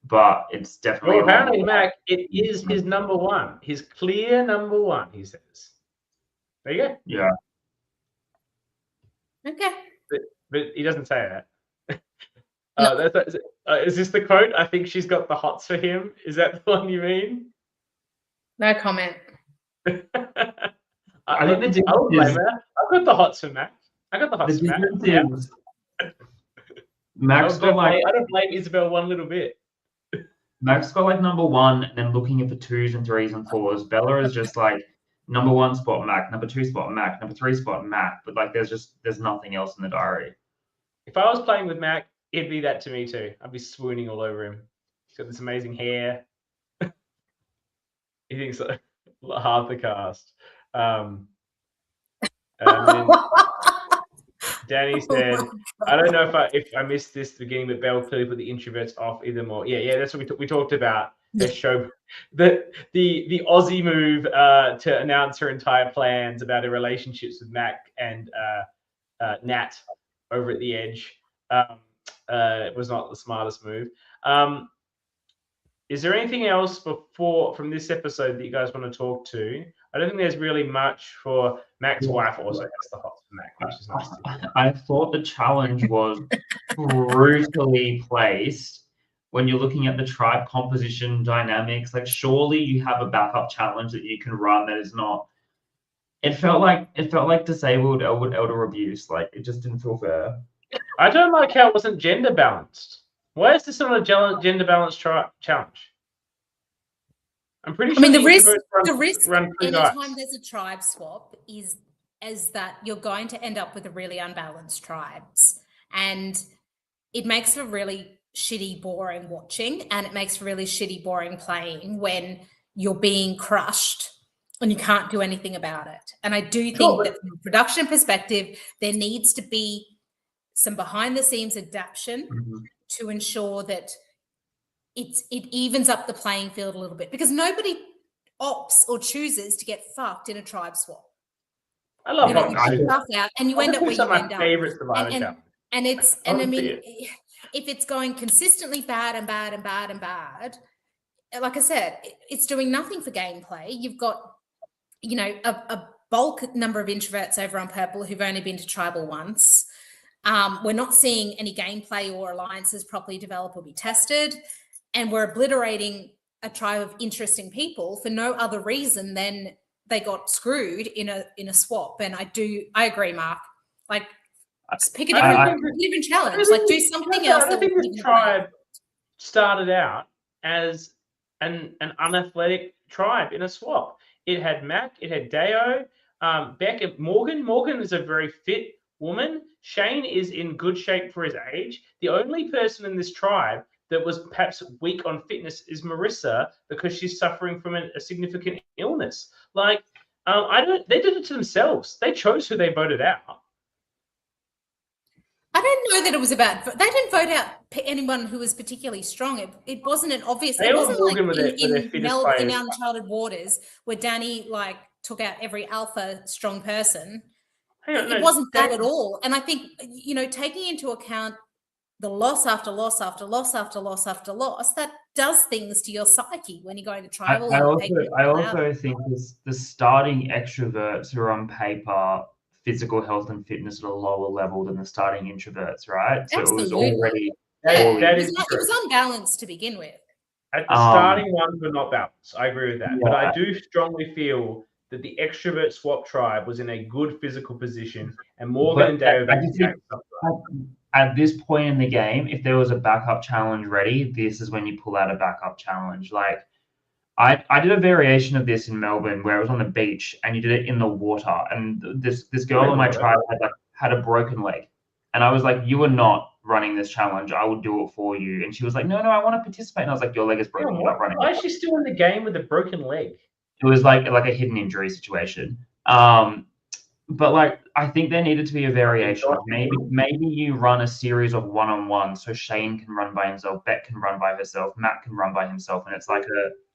but it's definitely. Well, apparently, Mac, it is his number one, his clear number one. He says. There you go. Yeah. Okay. But he doesn't say that. Is this the quote? I think she's got the hots for him. Is that the one you mean? No comment. I think the difference I've got the hots for Mac. I got the hots for Mac. Yeah. Mac's got like, I don't blame Isabel one little bit. Mac's got like number one, and then looking at the 2s and 3s and 4s. Bella is just like number 1 spot Mac, number 2 spot Mac, number 3 spot Mac. But like, there's nothing else in the diary. If I was playing with Mac, it'd be that to me too. I'd be swooning all over him. He's got this amazing hair. He thinks half the cast. Danny said, I don't know if I missed this at the beginning, but Belle clearly put the introverts off either more. Yeah, that's what we talked about. The show, the Aussie move to announce her entire plans about her relationships with Mac and Nat over at the Edge. It was not the smartest move. Is there anything else from this episode that you guys want to talk to? I don't think there's really much for Mac's wife also has the hots for Mac, which is nice to hear. I thought the challenge was brutally placed when you're looking at the tribe composition dynamics. Like, surely you have a backup challenge that you can run that is not. It felt like disabled elder abuse. Like, it just didn't feel fair. I don't like how it wasn't gender balanced. Why is this not a gender balanced challenge? I'm pretty sure I mean, the risk run two anytime guys. there's a tribe swap is that you're going to end up with a really unbalanced tribes, and it makes for really shitty, boring watching, and it makes for really shitty, boring playing when you're being crushed and you can't do anything about it. And I do think that from a production perspective, there needs to be some behind the scenes adaptation to ensure that it evens up the playing field a little bit, because nobody opts or chooses to get fucked in a tribe swap. I love you stuff out and you end up where you end up. And I mean, if it's going consistently bad and bad and bad and bad, like I said, it's doing nothing for gameplay. You've got, a bulk number of introverts over on Purple who've only been to tribal once. We're not seeing any gameplay or alliances properly develop or be tested. And we're obliterating a tribe of interesting people for no other reason than they got screwed in a swap. And I agree, Mark. Like, pick a different challenge. Like, do something else. I think this tribe started out as an unathletic tribe in a swap. It had Mac, it had Deo, Beck, Morgan. Morgan is a very fit woman. Shane is in good shape for his age. The only person in this tribe that was perhaps weak on fitness is Marissa, because she's suffering from a significant illness. Like, they did it to themselves. They chose who they voted out. I don't know that it was about. They didn't vote out anyone who was particularly strong. It wasn't an obvious. It wasn't like in Uncharted Waters where Danny took out every alpha strong person. It wasn't that at all. And I think taking into account the loss after loss after loss after loss after loss, that does things to your psyche when you're going to tribal. I also think the starting extroverts are on paper physical health and fitness at a lower level than the starting introverts, right? So Absolutely. It was already it was unbalanced to begin with. At the starting ones were not balanced. I agree with that. Yeah. But I do strongly feel that the extrovert swap tribe was in a good physical position, and Morgan and Dave at this point in the game, if there was a backup challenge ready, this is when you pull out a backup challenge. Like, I did a variation of this in Melbourne where it was on the beach and you did it in the water. And this girl in my tribe had a broken leg. And I was like, you are not running this challenge. I will do it for you. And she was like, no, I want to participate. And I was like, your leg is broken. You're not running. Why is she still in the game with a broken leg? It was like a hidden injury situation. But I think there needed to be a variation. Maybe you run a series of one-on-one, so Shane can run by himself, Beck can run by herself, Matt can run by himself, and it's like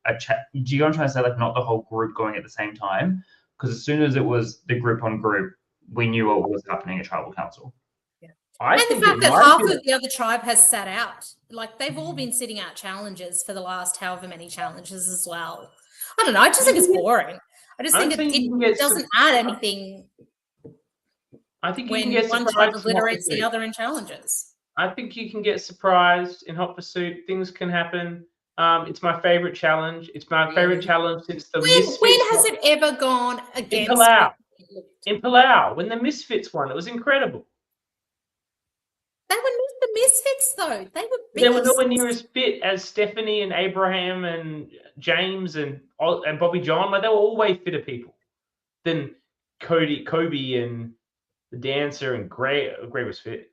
a chat. Do you know what I'm trying to say? Like, not the whole group going at the same time, because as soon as it was the group on group, we knew what was happening at Tribal Council. Yeah. And the fact that half of the other tribe has sat out, like they've all been sitting out challenges for the last however many challenges as well. I don't know. I just think it's boring. I just think it doesn't add anything. I think when one tribe obliterates the other in challenges. I think you can get surprised in Hot Pursuit. Things can happen. It's my favorite challenge. It's my favorite challenge since the Misfits. When has it ever gone against? In Palau, when the Misfits won, it was incredible. They were not the Misfits, though. They were nowhere near as fit as Stephanie and Abraham and James and Bobby John. Like, they were all way fitter people than Kobe and the dancer and Gray. Gray was fit.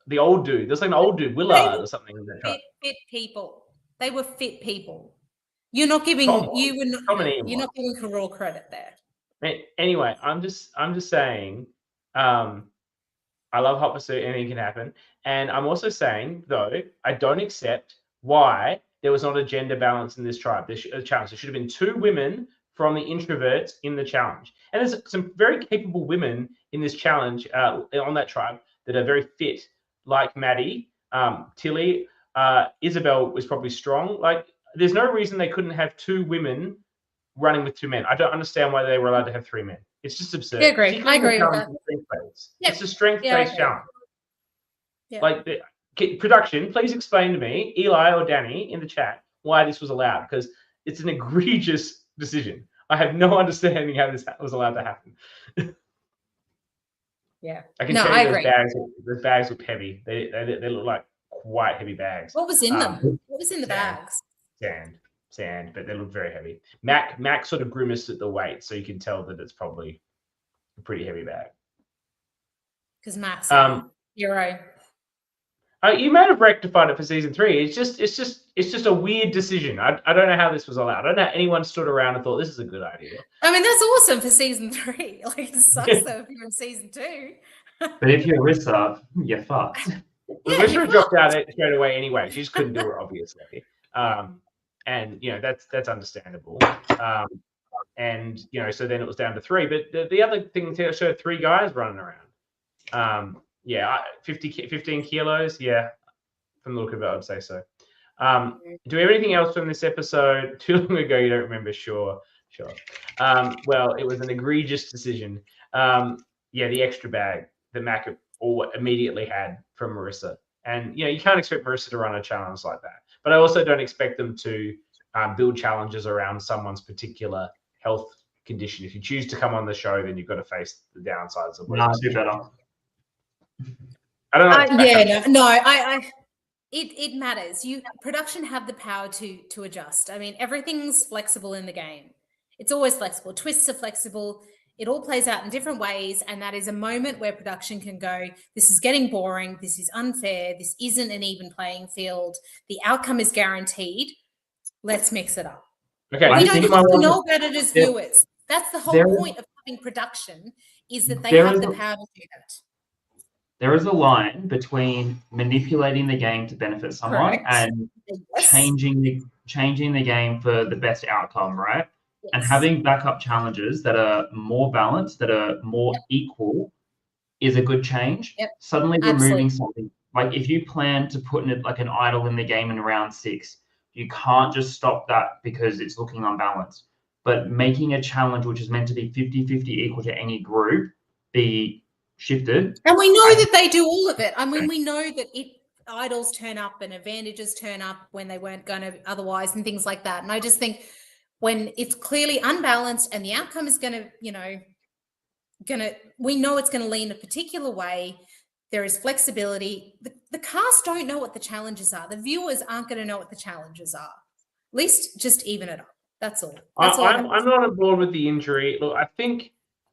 The old dude. There's like an old dude, Willard or something. Fit people. They were fit people. You're not giving you're not giving Carol credit there. Anyway, I'm just saying. I love Hot Pursuit. Anything can happen. And I'm also saying, though, I don't accept why there was not a gender balance in this tribe. Challenge. There should have been 2 women from the introverts in the challenge. And there's some very capable women in this challenge on that tribe that are very fit, like Maddie, Tilly, Isabel was probably strong. Like, there's no reason they couldn't have 2 women running with 2 men. I don't understand why they were allowed to have 3 men. It's just absurd. I agree with that. Yep. It's a strength-based challenge. Yep. Like, production, please explain to me, Eli or Danny, in the chat, why this was allowed, because it's an egregious decision. I have no understanding how this was allowed to happen. Yeah. I can No, tell I you agree. those bags look heavy. They look like quite heavy bags. What was in them? What was in the bags? Sand, but they look very heavy. Mac sort of grimaced at the weight, so you can tell that it's probably a pretty heavy bag. Because Matt's hero. You might have rectified it for season 3. It's just a weird decision. I don't know how this was allowed. I don't know how anyone stood around and thought this is a good idea. I mean, that's awesome for season 3. Like, it sucks though if you're in season 2. But if you're Rissa, you're fucked. Yeah, Rissa dropped out straight away anyway. She just couldn't do it, obviously. And that's understandable. And so then it was down to 3. But the other thing showed 3 guys running around. 15 kilos. Yeah, from the look of it, I'd say so. Do we have anything else from this episode? Too long ago, you don't remember? Sure. Well, it was an egregious decision. The extra bag that Mac immediately had from Marissa. And, you can't expect Marissa to run a challenge like that. But I also don't expect them to build challenges around someone's particular health condition. If you choose to come on the show, then you've got to face the downsides of No, do better. I don't know. It matters. Production have the power to adjust. I mean, everything's flexible in the game. It's always flexible. Twists are flexible. It all plays out in different ways, and that is a moment where production can go, this is getting boring, this is unfair, this isn't an even playing field, the outcome is guaranteed, let's mix it up. Okay, we don't have to know about it as viewers. That's the whole point of having production, is that they have the power to do that. There is a line between manipulating the game to benefit someone and changing the game for the best outcome, right? Yes. And having backup challenges that are more balanced, that are more equal, is a good change. Yep. Suddenly removing something, like if you plan to put in like an idol in the game in round 6, you can't just stop that because it's looking unbalanced. But making a challenge which is meant to be 50-50 equal to any group be shifted. And we know that they do all of it. I mean, we know that idols turn up and advantages turn up when they weren't going to otherwise and things like that. And I just think when it's clearly unbalanced and the outcome is we know it's going to lean a particular way, there is flexibility. The cast don't know what the challenges are. The viewers aren't going to know what the challenges are. At least just even it up. That's all. I'm not on board with the injury. Look, I think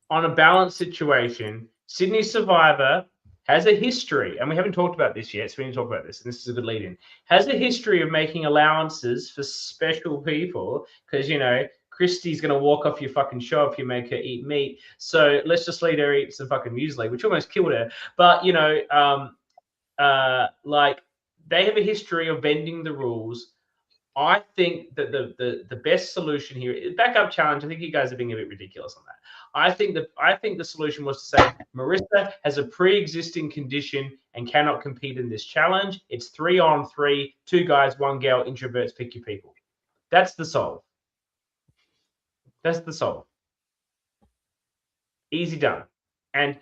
on a balanced situation, Sydney Survivor has a history, and we haven't talked about this yet, so we need to talk about this, and this is a good lead-in, has a history of making allowances for special people, because, Christy's going to walk off your fucking show if you make her eat meat, so let's just let her eat some fucking muesli, which almost killed her. But, they have a history of bending the rules. I think that the best solution here, backup challenge, I think you guys are being a bit ridiculous on that. I think the solution was to say Marissa has a pre-existing condition and cannot compete in this challenge. It's 3-on-3, 2 guys, 1 girl, introverts, pick your people. That's the solve. Easy done. And,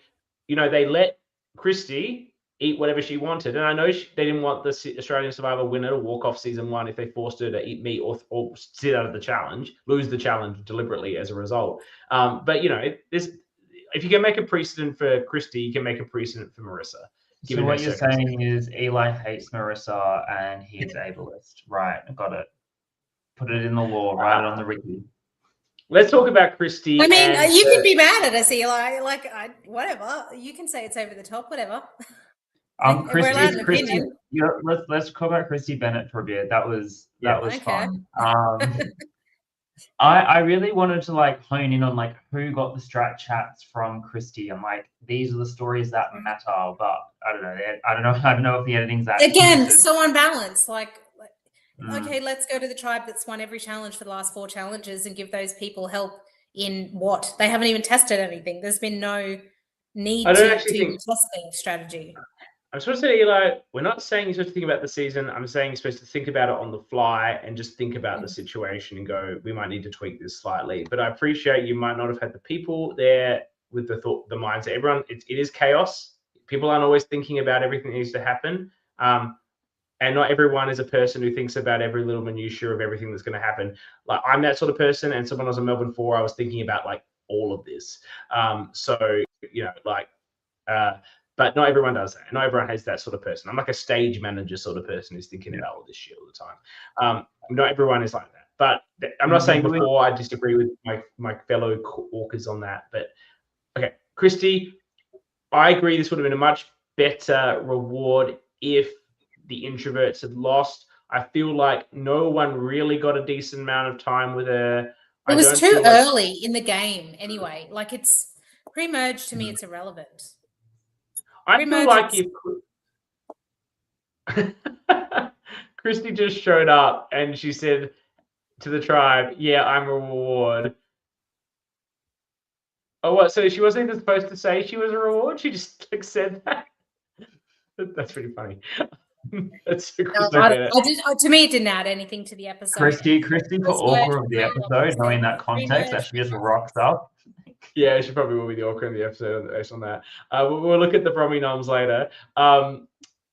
they let Christy eat whatever she wanted. And I know they didn't want the Australian Survivor winner to walk off season 1 if they forced her to eat meat or sit out of the challenge, lose the challenge deliberately as a result. But, if you can make a precedent for Christy, you can make a precedent for Marissa. So what you're saying is Eli hates Marissa and he's ableist. Right, got it. Put it in the law, write it on the Ricky. Let's talk about Christy. I mean, you can be mad at us, Eli. Whatever. You can say it's over the top, whatever. Christy, let's talk about Christy Bennett for a bit. That was fun. I really wanted to hone in on who got the strat chats from Christy, and these are the stories that matter. But I don't know if the editing's that again so unbalanced. Okay, let's go to the tribe that's won every challenge for the last 4 challenges and give those people help in what they haven't even tested anything. There's been no need to test their strategy. I'm supposed to say, Eli, we're not saying you're supposed to think about the season. I'm saying you're supposed to think about it on the fly and just think about the situation and go, we might need to tweak this slightly. But I appreciate you might not have had the people there with the mindset. Everyone, it is chaos. People aren't always thinking about everything that needs to happen. And not everyone is a person who thinks about every little minutiae of everything that's going to happen. I'm that sort of person. And so when I was in Melbourne 4, I was thinking about all of this. But not everyone does that. Not everyone has that sort of person. I'm like a stage manager sort of person who's thinking about all this shit all the time. Not everyone is like that. But I'm not saying before I disagree with my fellow orcas on that. But okay, Christy, I agree this would have been a much better reward if the introverts had lost. I feel like no one really got a decent amount of time with her. It was too early in the game anyway. Like, it's pre-merge to me, it's irrelevant. I feel like if Christy just showed up and she said to the tribe, "Yeah, I'm a reward." Oh, what? So she wasn't even supposed to say she was a reward? She just like said that. That's pretty funny. That's to me, it didn't add anything to the episode. Christy for Orca of the episode, knowing that context, that she just rocks up. Yeah, she probably will be the Orca in the episode based on that. We'll look at the Brommy noms later.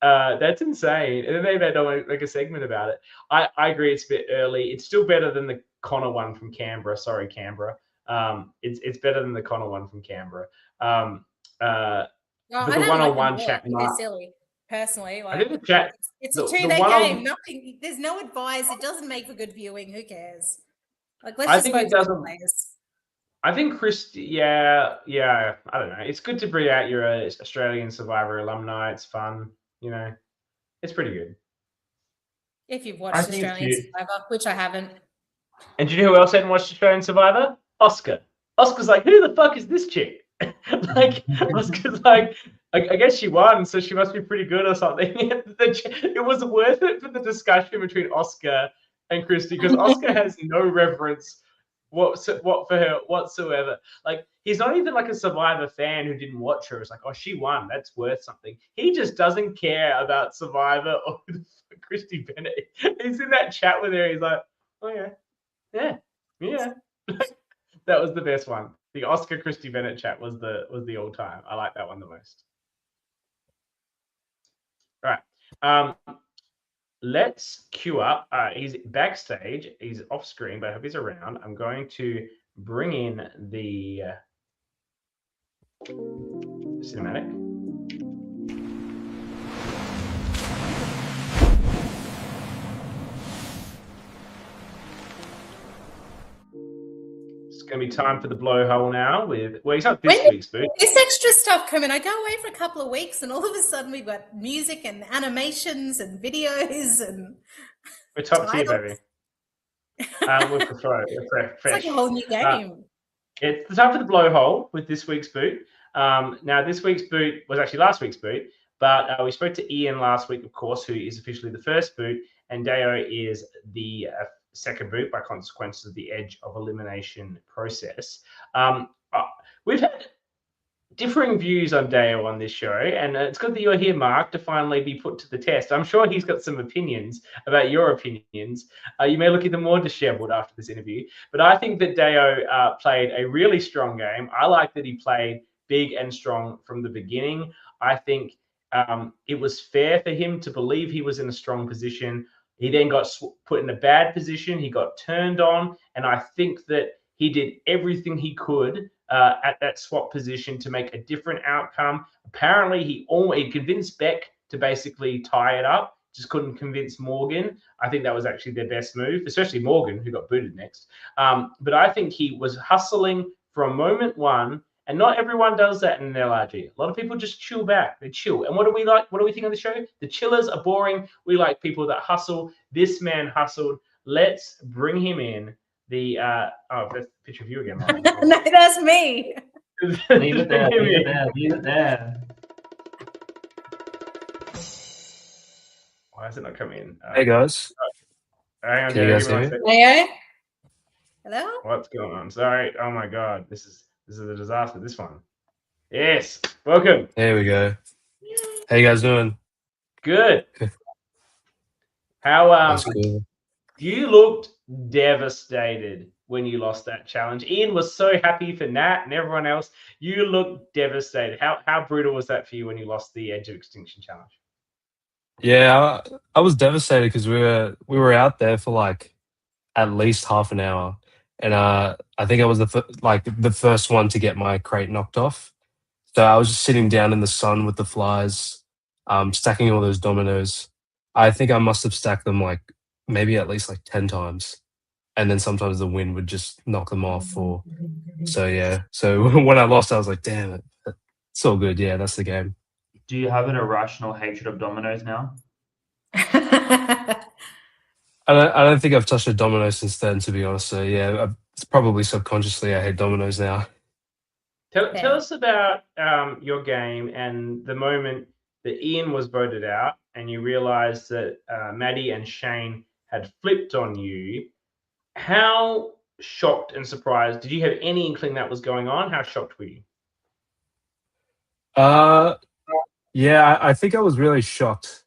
That's insane. And then they don't make a segment about it. I agree it's a bit early. It's still better than the Connor one from Canberra. Sorry, Canberra. It's better than the Connor one from Canberra. I don't the one-on-one chat. They're silly. Personally, like, I think the chat. It's a two-day game. Nothing. There's no advice. It doesn't make for good viewing. Who cares? Like, let's just focus on players. I think Christy. Yeah. I don't know. It's good to bring out your Australian Survivor alumni. It's fun. You know, it's pretty good. If you've watched Australian Survivor, which I haven't. And do you know who else hadn't watched Australian Survivor? Oscar. Oscar's like, who the fuck is this chick? Like, Oscar's like, I guess she won, so she must be pretty good or something. It was worth it for the discussion between Oscar and Christy because Oscar has no reverence what for her whatsoever. Like, he's not even like a Survivor fan who didn't watch her. It's like, oh, she won. That's worth something. He just doesn't care about Survivor or Christy Bennett. He's in that chat with her. He's like, oh yeah. That was the best one. The Oscar Christy Bennett chat was the all time. I like that one the most. All right. Let's queue up. He's backstage. He's off screen, but I hope he's around. I'm going to bring in the cinematic. It's going to be time for the blowhole now. He's not this week's boot. This extra stuff coming. I go away for a couple of weeks, and all of a sudden we've got music and animations and videos and. We're top tier, baby. We're fresh. It's like a whole new game. It's the time for the blowhole with this week's boot. Now, this week's boot was actually last week's boot, but we spoke to Ian last week, of course, who is officially the first boot, and Deo is the second boot by consequence of the edge of elimination process. We've had differing views on Deo on this show, and it's good that you're here, Marc, to finally be put to the test. I'm sure he's got some opinions about your opinions. You may look even more disheveled after this interview, but I think that Deo played a really strong game. I like that he played big and strong from the beginning. I think it was fair for him to believe he was in a strong position. He then got put in a bad position. He got turned on, and I think that he did everything he could at that swap position to make a different outcome. Apparently, he convinced Beck to basically tie it up, just couldn't convince Morgan. I think that was actually their best move, especially Morgan, who got booted next. But I think he was hustling from moment one, and not everyone does that in an LRG. A lot of people just chill back. They chill. And what do we like? What do we think of the show? The chillers are boring. We like people that hustle. This man hustled. Let's bring him in. That's a picture of you again. No, that's me. Leave it there. Why is it not coming in? Hey guys. Hang on, can you guys hear me? Hey. Hello? What's going on? Sorry. Oh my God. This is a disaster. This one. Yes. Welcome. There we go. How you guys doing? Good. How cool. You looked devastated when you lost that challenge. Ian was so happy for Nat and everyone else. You looked devastated. How brutal was that for you when you lost the Edge of Extinction challenge? Yeah, I was devastated because we were out there for like at least half an hour, and I think I was the first one to get my crate knocked off. So I was just sitting down in the sun with the flies, stacking all those dominoes. I think I must have stacked them like maybe at least like 10 times. And then sometimes the wind would just knock them off. Or so yeah. So when I lost, I was like, damn it. It's all good. Yeah, that's the game. Do you have an irrational hatred of dominoes now? I don't think I've touched a domino since then, to be honest. So yeah, it's probably subconsciously I hate dominoes now. Tell us about your game and the moment that Ian was voted out and you realized that Maddie and Shane had flipped on you. How shocked and surprised, did you have any inkling that was going on? How shocked were you? Yeah, I think I was really shocked.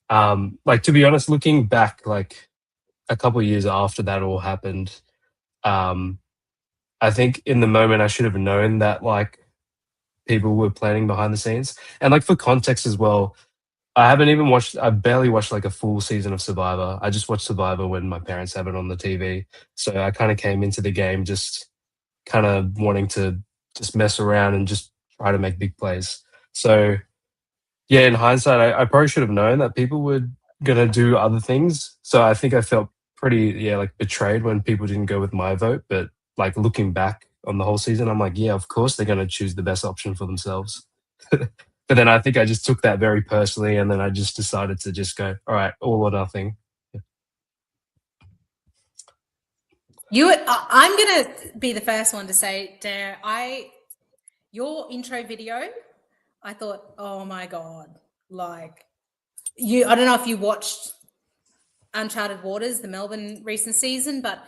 Like, to be honest, looking back, like a couple of years after that all happened, I think in the moment I should have known that like people were planning behind the scenes. And like for context as well, I barely watched like a full season of Survivor. I just watched Survivor when my parents have it on the TV. So I kind of came into the game just kind of wanting to just mess around and just try to make big plays. So yeah, in hindsight, I probably should have known that people were gonna do other things. So I think I felt pretty like betrayed when people didn't go with my vote. But like looking back on the whole season, I'm like, yeah, of course they're gonna choose the best option for themselves. But then I think I just took that very personally, and then I just decided to just go, all right, all or nothing. I'm gonna be the first one to say, Dare, your intro video, I thought, oh my God, like I don't know if you watched Uncharted Waters, the Melbourne recent season, but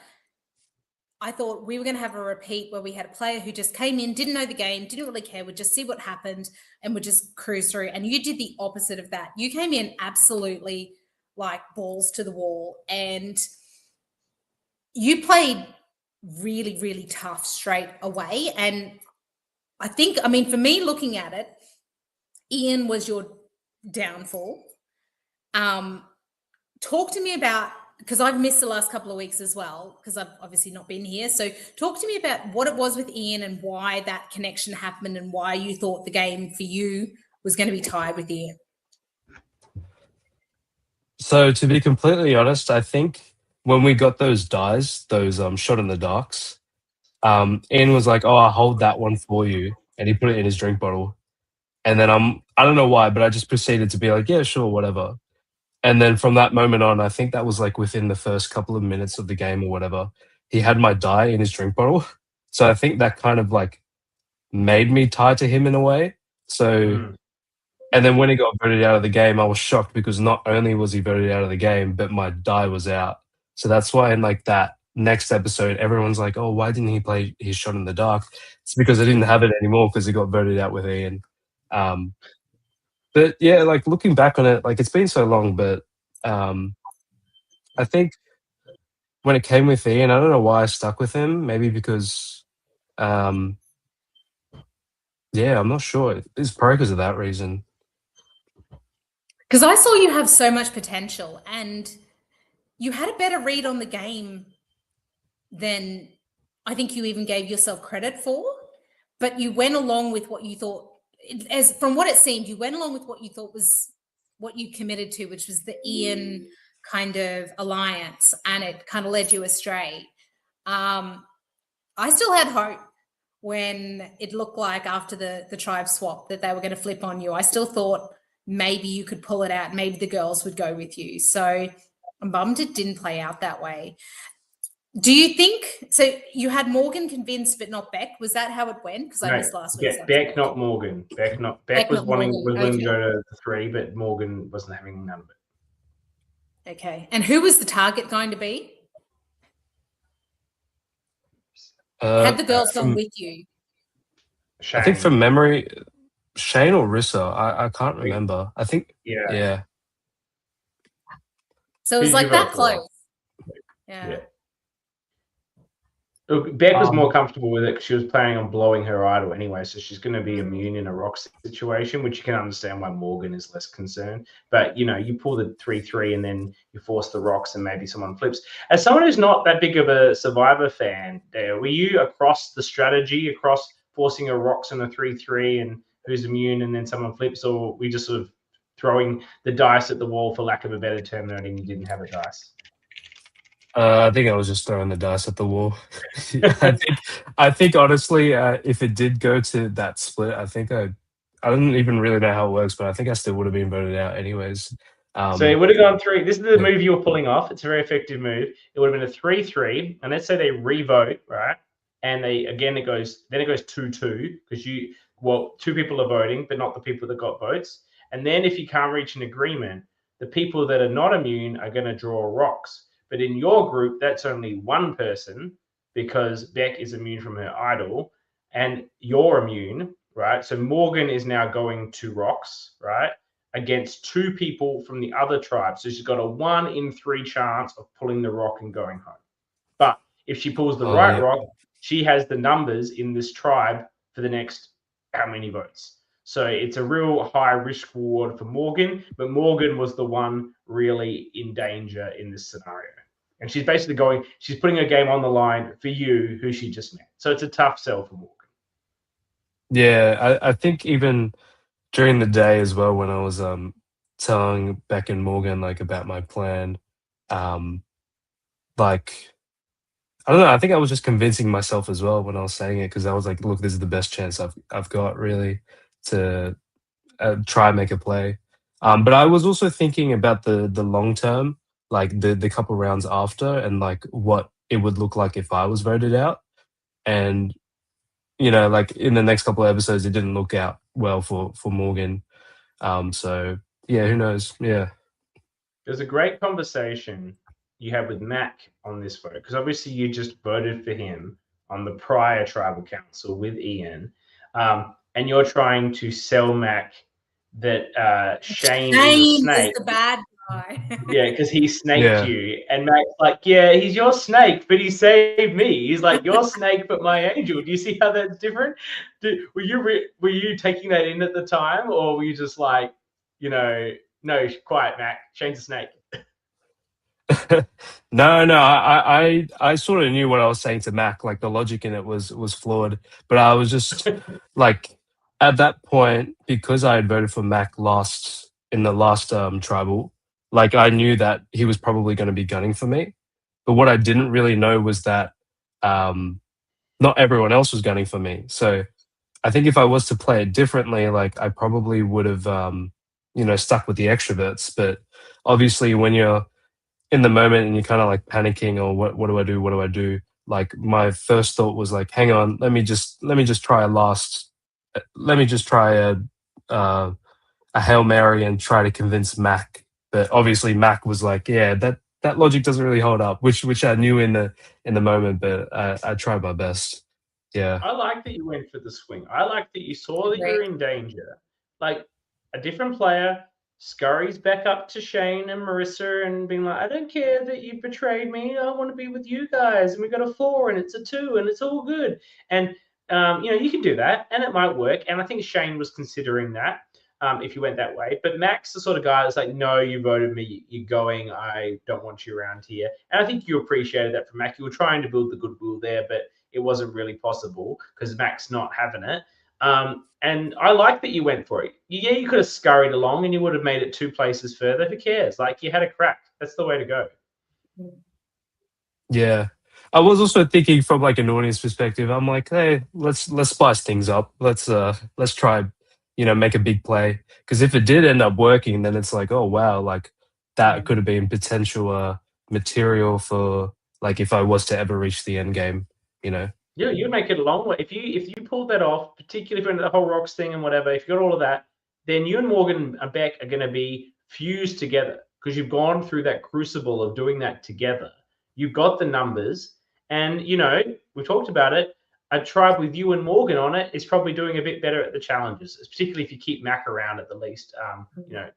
I thought we were going to have a repeat where we had a player who just came in, didn't know the game, didn't really care, would just see what happened and would just cruise through. And you did the opposite of that. You came in absolutely like balls to the wall, and you played really, really tough straight away. And I think, I mean, for me looking at it, Ian was your downfall. Talk to me about, because I've missed the last couple of weeks as well, because I've obviously not been here. So talk to me about what it was with Ian and why that connection happened and why you thought the game for you was going to be tied with Ian. So to be completely honest, I think when we got those dies, those shot in the darks, Ian was like, oh, I'll hold that one for you. And he put it in his drink bottle. And then I don't know why, but I just proceeded to be like, yeah, sure, whatever. And then from that moment on, I think that was like within the first couple of minutes of the game or whatever, he had my die in his drink bottle. So I think that kind of like made me tied to him in a way. So, and then when he got voted out of the game, I was shocked because not only was he voted out of the game, but my die was out. So that's why in like that next episode, everyone's like, oh, why didn't he play his shot in the dark? It's because I didn't have it anymore because he got voted out with Ian. But yeah, like looking back on it, like it's been so long, but I think when it came with Ian, I don't know why I stuck with him. Maybe because, yeah, I'm not sure. It's probably because of that reason. Because I saw you have so much potential and you had a better read on the game than I think you even gave yourself credit for. But you went along with what you thought, as from what it seemed, you went along with what you thought was what you committed to, which was the Ian kind of alliance, and it kind of led you astray. I still had hope when it looked like after the tribe swap that they were going to flip on you. I still thought maybe you could pull it out. Maybe the girls would go with you. So I'm bummed it didn't play out that way. Do you think, so you had Morgan convinced but not Beck? Was that how it went? Because I missed last week. Yeah, Beck, not Morgan. Beck was willing to go to the 3, but Morgan wasn't having none of it. Okay. And who was the target going to be? Had the girls gone with you? Shane. I think from memory, Shane or Rissa, I can't remember. I think, yeah. So it was like that close. Yeah. Look, Beck was more comfortable with it because she was planning on blowing her idol anyway, so she's going to be immune in a rock situation, which you can understand why Morgan is less concerned. But, you know, you pull the 3-3 and then you force the rocks and maybe someone flips. As someone who's not that big of a Survivor fan, were you across the strategy, across forcing a rocks on a 3-3 and who's immune, and then someone flips, or we just sort of throwing the dice at the wall, for lack of a better term, noting you didn't have a dice? I think I was just throwing the dice at the wall. I think honestly, if it did go to that split, I don't even really know how it works, but I think I still would have been voted out anyways. So it would have gone 3. This is the Yeah. move you were pulling off. It's a very effective move. It would have been a 3-3, and let's say they re-vote, right? And it goes 2-2 because two people are voting, but not the people that got votes. And then if you can't reach an agreement, the people that are not immune are going to draw rocks. But in your group, that's only one person because Beck is immune from her idol, and you're immune, right? So Morgan is now going to rocks, right? Against 2 people from the other tribe. So she's got a 1 in 3 chance of pulling the rock and going home. But if she pulls the rock, she has the numbers in this tribe for the next how many votes. So it's a real high risk reward for Morgan, but Morgan was the one really in danger in this scenario. And she's basically she's putting her game on the line for you, who she just met. So it's a tough sell for Morgan. Yeah, I think even during the day as well, when I was telling Beck and Morgan like about my plan, like I don't know, I think I was just convincing myself as well when I was saying it, because I was like, look, this is the best chance I've got really to try and make a play. But I was also thinking about the long term, like the couple rounds after, and like what it would look like if I was voted out. And like in the next couple of episodes, it didn't look out well for Morgan. So yeah, who knows? Yeah. There's a great conversation you had with Mac on this vote, because obviously you just voted for him on the prior tribal council with Ian, and you're trying to sell Mac that Shane is a snake. Is the bad guy. Yeah, because he snaked you, and Mac's like, yeah, he's your snake, but he saved me. He's like, your snake, but my angel. Do you see how that's different? Were you taking that in at the time, or were you just like, no, quiet, Mac, Shane's a snake? No, I sort of knew what I was saying to Mac. Like the logic in it was flawed, but I was just like at that point, because I had voted for Mac in the last tribal. Like I knew that he was probably going to be gunning for me, but what I didn't really know was that not everyone else was gunning for me. So I think if I was to play it differently, like I probably would have stuck with the extroverts. But obviously, when you're in the moment and you're kind of like panicking, or what do I do? Like my first thought was like, hang on, let me just try a Hail Mary and try to convince Mac. But obviously Mac was like, yeah, that logic doesn't really hold up, which I knew in the moment, but I tried my best. Yeah. I like that you went for the swing. I like that you saw that you're in danger. Like a different player scurries back up to Shane and Marissa and being like, I don't care that you betrayed me. I want to be with you guys. And we got a 4 and it's a 2 and it's all good. And, you can do that and it might work. And I think Shane was considering that if you went that way. But Mac's the sort of guy that's like, no, you voted me. You're going. I don't want you around here. And I think you appreciated that from Mac. You were trying to build the goodwill there, but it wasn't really possible because Mac's not having it. And I like that you went for it. Yeah, you could have scurried along and you would have made it 2 places further. Who cares? Like you had a crack. That's the way to go. Yeah. I was also thinking from like an audience perspective. I'm like, hey, let's spice things up. Let's try, make a big play. Because if it did end up working, then it's like, oh wow, like that could have been potential material for like if I was to ever reach the end game, Yeah, you'd make it a long way. If you pulled that off, particularly if the whole rocks thing and whatever, if you got all of that, then you and Morgan and Beck are going to be fused together because you've gone through that crucible of doing that together. You've got the numbers, and we talked about it. A tribe with you and Morgan on it is probably doing a bit better at the challenges, particularly if you keep Mac around at the least,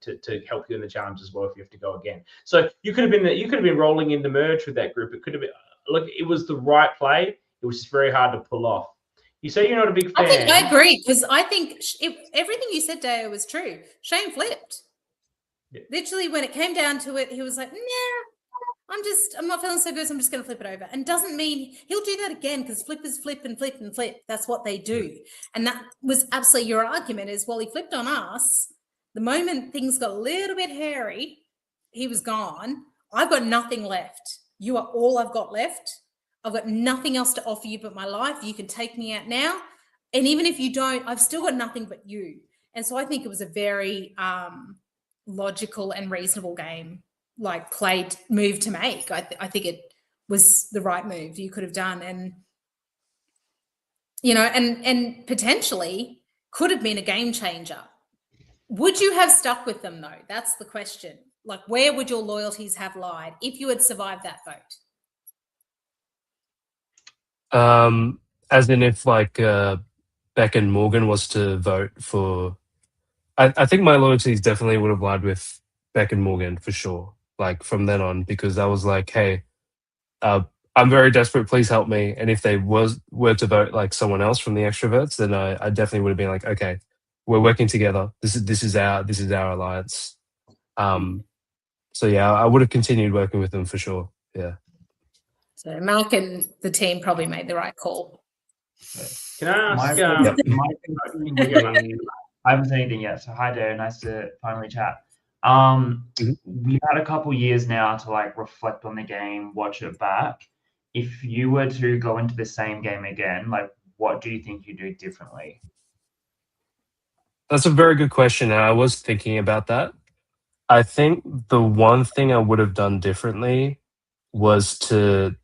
to help you in the challenge as well if you have to go again. So you could have been rolling in the merge with that group. It could have been it was the right play. It was just very hard to pull off. You say you're not a big fan. I agree because I think everything you said, Deo, was true. Shane flipped. Yeah. Literally, when it came down to it, he was like, "Nah, I'm not feeling so good, so I'm just going to flip it over. And doesn't mean he'll do that again, because flippers flip and flip and flip. That's what they do. And that was absolutely your argument is, well, he flipped on us. The moment things got a little bit hairy, he was gone. I've got nothing left. You are all I've got left. I've got nothing else to offer you but my life. You can take me out now. And even if you don't, I've still got nothing but you. And so I think it was a very logical and reasonable game, like played move to make. I think it was the right move you could have done. And, you know, and potentially could have been a game changer. Would you have stuck with them, though? That's the question. Like, where would your loyalties have lied if you had survived that vote? As in if like Beck and Morgan was to vote for, I think my loyalties definitely would have lied with Beck and Morgan for sure. Like from then on, because I was like, hey, I'm very desperate. Please help me. And if they were to vote like someone else from the extroverts, then I definitely would have been like, okay, we're working together. This is our alliance. So yeah, I would have continued working with them for sure. Yeah. So Marc and the team probably made the right call. Can I ask? I haven't said anything yet. So hi there, nice to finally chat. We've had a couple years now to like reflect on the game, watch it back. If you were to go into the same game again, like what do you think you do differently? That's a very good question, and I was thinking about that. I think the one thing I would have done differently was to,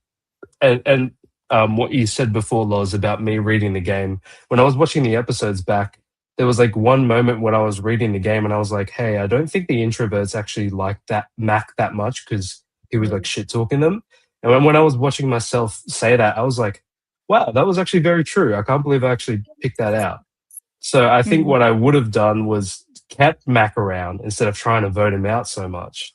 and what you said before, Loz, about me reading the game. When I was watching the episodes back, there was like one moment when I was reading the game and I was like, hey, I don't think the introverts actually like that Mac that much because he was like shit talking them. And when I was watching myself say that, I was like, wow, that was actually very true. I can't believe I actually picked that out. So I think what I would have done was kept Mac around instead of trying to vote him out so much.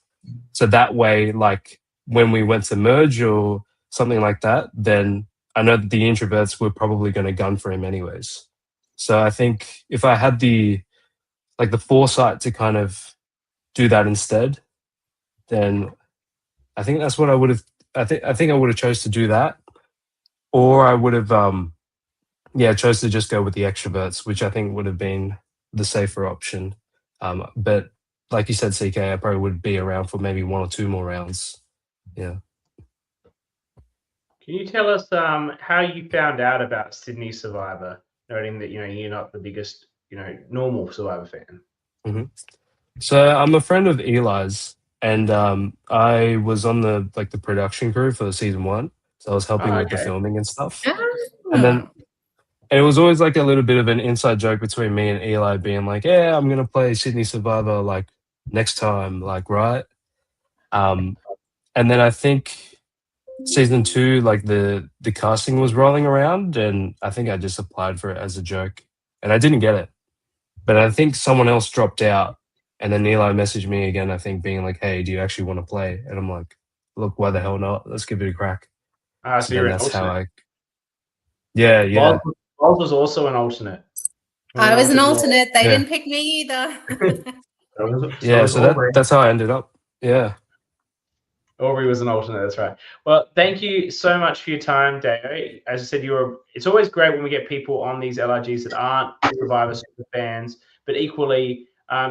So that way, like when we went to merge or something like that, then I know that the introverts were probably going to gun for him anyways. So I think if I had the foresight to kind of do that instead, then I think that's what I would have. I think I would have chose to do that, or I would have chose to just go with the extroverts, which I think would have been the safer option. But like you said, CK, I probably would be around for maybe 1 or 2 more rounds. Yeah. Can you tell us how you found out about Sydney Survivor? Noting that you're not the biggest normal Survivor fan. So I'm a friend of Eli's, and I was on the production crew for season 1. So I was helping with the filming and stuff. And it was always like a little bit of an inside joke between me and Eli, being like, "Yeah, I'm gonna play Sydney Survivor like next time, like right." And then I think season 2, like the casting was rolling around, and I think I just applied for it as a joke, and I didn't get it. But I think someone else dropped out, and then Eli messaged me again, I think, being like, "Hey, do you actually want to play?" And I'm like, "Look, why the hell not? Let's give it a crack." So you're an that's alternate. how I. Yeah. Loz was also an alternate. I was an alternate. They didn't pick me either. So that's how I ended up. Yeah. Aubrey was an alternate, that's right. Well, thank you so much for your time, Deo. As I said, it's always great when we get people on these LRGs that aren't Survivor super fans, but equally,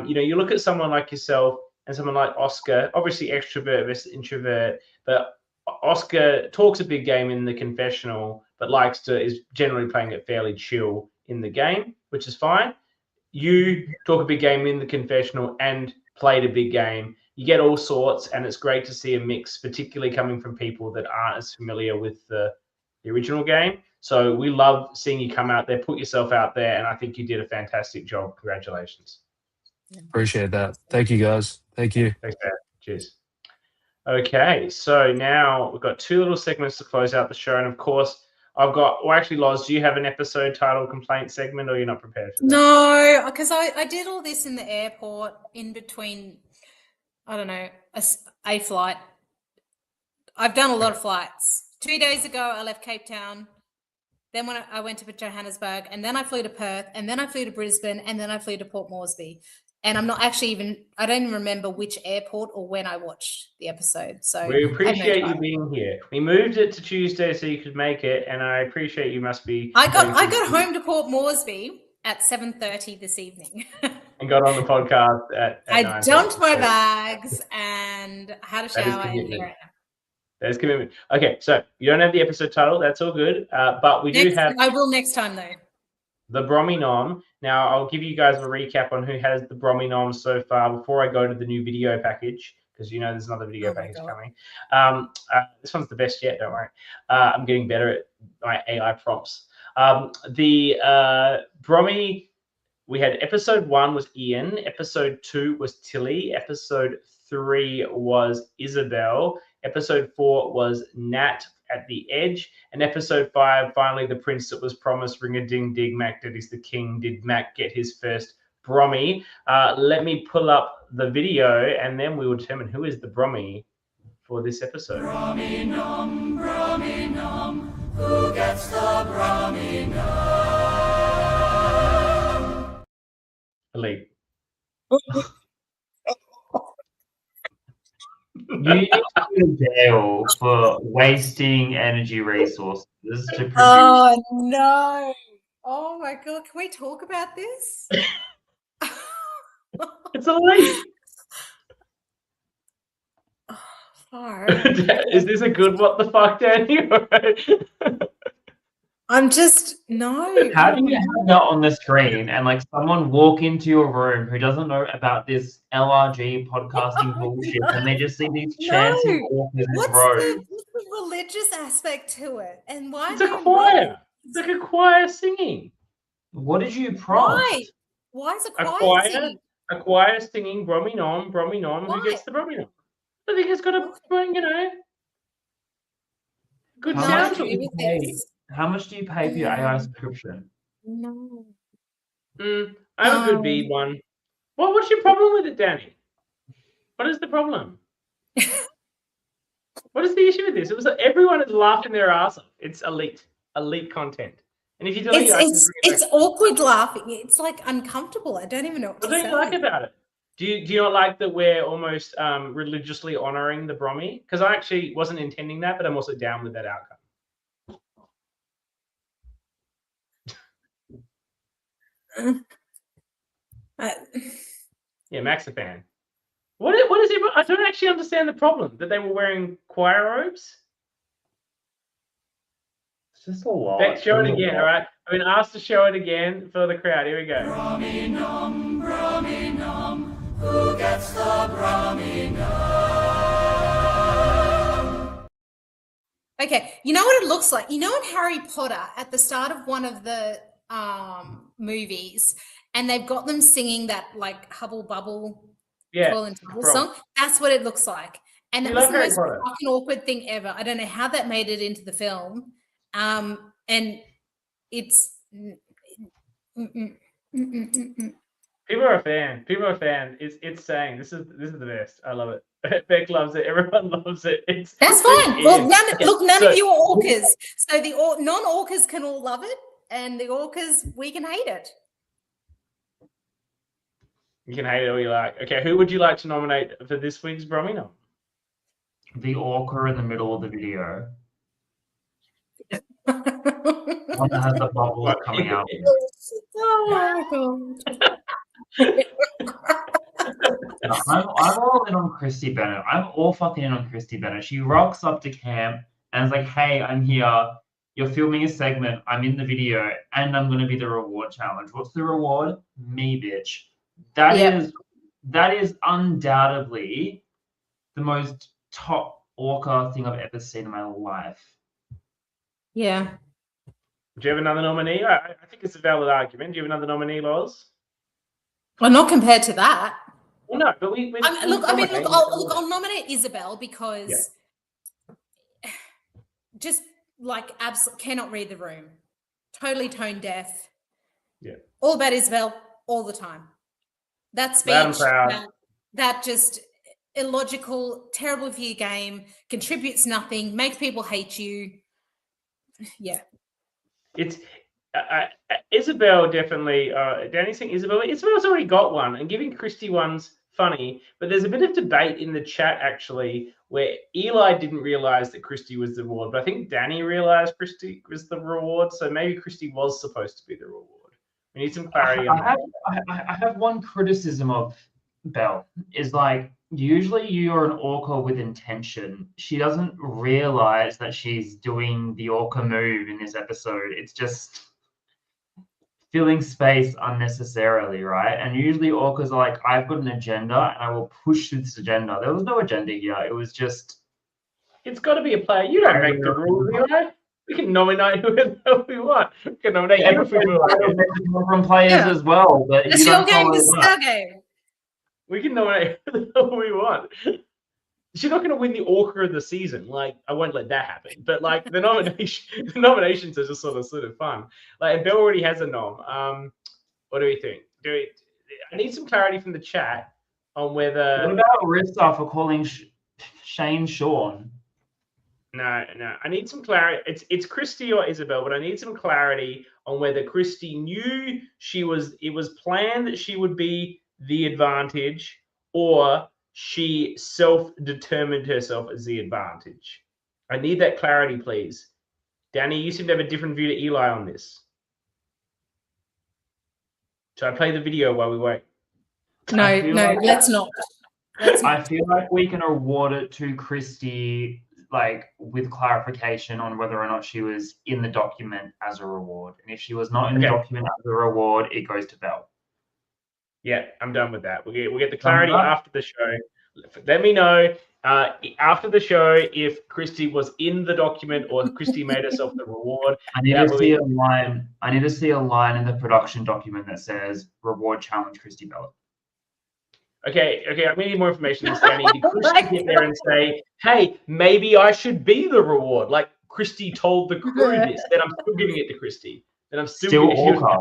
you look at someone like yourself and someone like Oscar, obviously extrovert versus introvert, but Oscar talks a big game in the confessional, but is generally playing it fairly chill in the game, which is fine. You talk a big game in the confessional and played a big game. You get all sorts, and it's great to see a mix, particularly coming from people that aren't as familiar with the original game. So we love seeing you come out there, put yourself out there, and I think you did a fantastic job. Congratulations. Appreciate that. Thank you, guys. Thank you. Thanks, Dad. Cheers. Okay, so now we've got 2 little segments to close out the show, and of course, actually, Loz, do you have an episode title complaint segment, or you're not prepared for that? No, because I did all this in the airport in between, I don't know, a flight. I've done a lot of flights. 2 days ago, I left Cape Town. Then when I went to Johannesburg, and then I flew to Perth, and then I flew to Brisbane, and then I flew to Port Moresby. And I'm not actually I don't even remember which airport or when I watched the episode. So We I have no appreciate you time. being here. We moved it to Tuesday so you could make it, and I appreciate you must be. I got home to Port Moresby at 7:30 this evening. And got on the podcast at I 9:30. dumped my bags and had a That is shower, and commitment. here I am. There's commitment. Okay, so you don't have the episode title. That's all good. But we do have I will next time though. the Brommy nom. Now, I'll give you guys a recap on who has the Brommy nom so far before I go to the new video package, because you know there's another video package coming. This one's the best yet, don't worry. I'm getting better at my AI prompts. The Brommy, we had episode 1 was Ian, episode 2 was Tilly, episode 3 was Isabel, episode 4 was Nat at the Edge, and episode 5, finally the prince that was promised, ring a ding ding, Mac Daddy's the king. Did Mac get his first Brommy? Let me pull up the video and then we will determine who is the Brommy for this episode. Brommy nom, who gets the Brommy nom? Elite. You need to go to jail for wasting energy resources to produce. Oh no! Oh my god! Can we talk about this? It's Elite. Far. Is this a good what the fuck, Danny? I'm just no. How do you have that on the screen and like someone walk into your room who doesn't know about this LRG podcasting bullshit and they just see these chanting orcas in What's rows? the religious aspect to it? And why? It's a choir. It's like a choir singing. What did you prompt? Why? Why is a choir singing? A choir singing Brommy nom. Why? Who gets the Brommy nom? I think it's got a, good How sound much to do it. you pay? How much do you pay for your AI subscription? No. I have a good bead one. Well, what's your problem with it, Danny? What is the problem? What is the issue with this? It was like everyone is laughing their ass off. It's elite content. And if you delete It's awkward laughing. It's like uncomfortable. I don't even know what to what do say. you like about it? Do you not like that we're almost religiously honoring the Brommy? Because I actually wasn't intending that, but I'm also down with that outcome. Yeah, Mac's a fan. What is it? I don't actually understand the problem. That they were wearing choir robes? It's just a lot. Beck, show it again, all right? I've been asked to show it again for the crowd. Here we go. Brommy nom, who gets the Brommy nom? Okay, you know what it looks like? You know in Harry Potter at the start of one of the movies, and they've got them singing that like Hubble Bubble Coil and Trouble song? That's what it looks like. And that was the most fucking awkward thing ever. I don't know how that made it into the film. And it's People are a fan. It's saying this is the best. I love it. Beck loves it. Everyone loves it. That's fine. Well, none of you are orcas. So the non-orcas can all love it, and the orcas, we can hate it. You can hate it all you like. Okay, who would you like to nominate for this week's Brommy nom? The orca in the middle of the video. One that has the bubbles coming out. Oh my god. I'm all in on Christy Bennett. I'm all fucking in on Christy Bennett. She rocks up to camp and is like, hey, I'm here. You're filming a segment. I'm in the video and I'm going to be the reward challenge. What's the reward? Me, bitch. That is undoubtedly the most top orca thing I've ever seen in my life. Yeah. Do you have another nominee? I think it's a valid argument. Do you have another nominee, Loz? Well, not compared to that. Well, no, but I'll nominate Isabel because just like absolutely cannot read the room. Totally tone deaf. Yeah. All about Isabel all the time. That speech, that just illogical, terrible for your game, contributes nothing, makes people hate you. Yeah. Isabel definitely. Danny's saying Isabel. Isabel's already got one, and giving Christy one's funny. But there's a bit of debate in the chat actually, where Eli didn't realize that Christy was the reward, but I think Danny realized Christy was the reward. So maybe Christy was supposed to be the reward. We need some clarity on that. I have one criticism of Belle is like usually you're an orca with intention. She doesn't realize that she's doing the orca move in this episode. It's just filling space unnecessarily, right? And usually orcas are like, I've got an agenda and I will push this agenda. There was no agenda here. It was just. It's got to be a player. You don't make the rules, Eli. We can nominate whoever we want. We can nominate you if we want. From players as well, but It's you your don't game. follow This is it up. our game. We can nominate whoever we want. She's not going to win the Orca of the season. Like, I won't let that happen. But like the nominations are just sort of fun. Like, and Belle already has a nom. What do we think? I need some clarity from the chat on whether. What about Rissa for calling Shane Sean? No. I need some clarity. It's Christy or Isabel, but I need some clarity on whether Christy knew it was planned that she would be the advantage, or she self-determined herself as the advantage. I need that clarity, please. Danny, you seem to have a different view to Eli on this. Should I play the video while we wait? No, let's not. I feel like we can award it to Christy, like with clarification on whether or not she was in the document as a reward. And if she was not in the document as a reward, it goes to Belle. Yeah, I'm done with that. We'll get the clarity after the show. Let me know after the show if Christy was in the document or if Christy made herself the reward. I need to see a line. I need to see a line in the production document that says "Reward challenge Christy Bell." Okay. I'm gonna need more information on this, Danny. Did Christy get there and say, "Hey, maybe I should be the reward"? Like Christy told the crew this. Then I'm still giving it to Christy. Then I'm still Orca.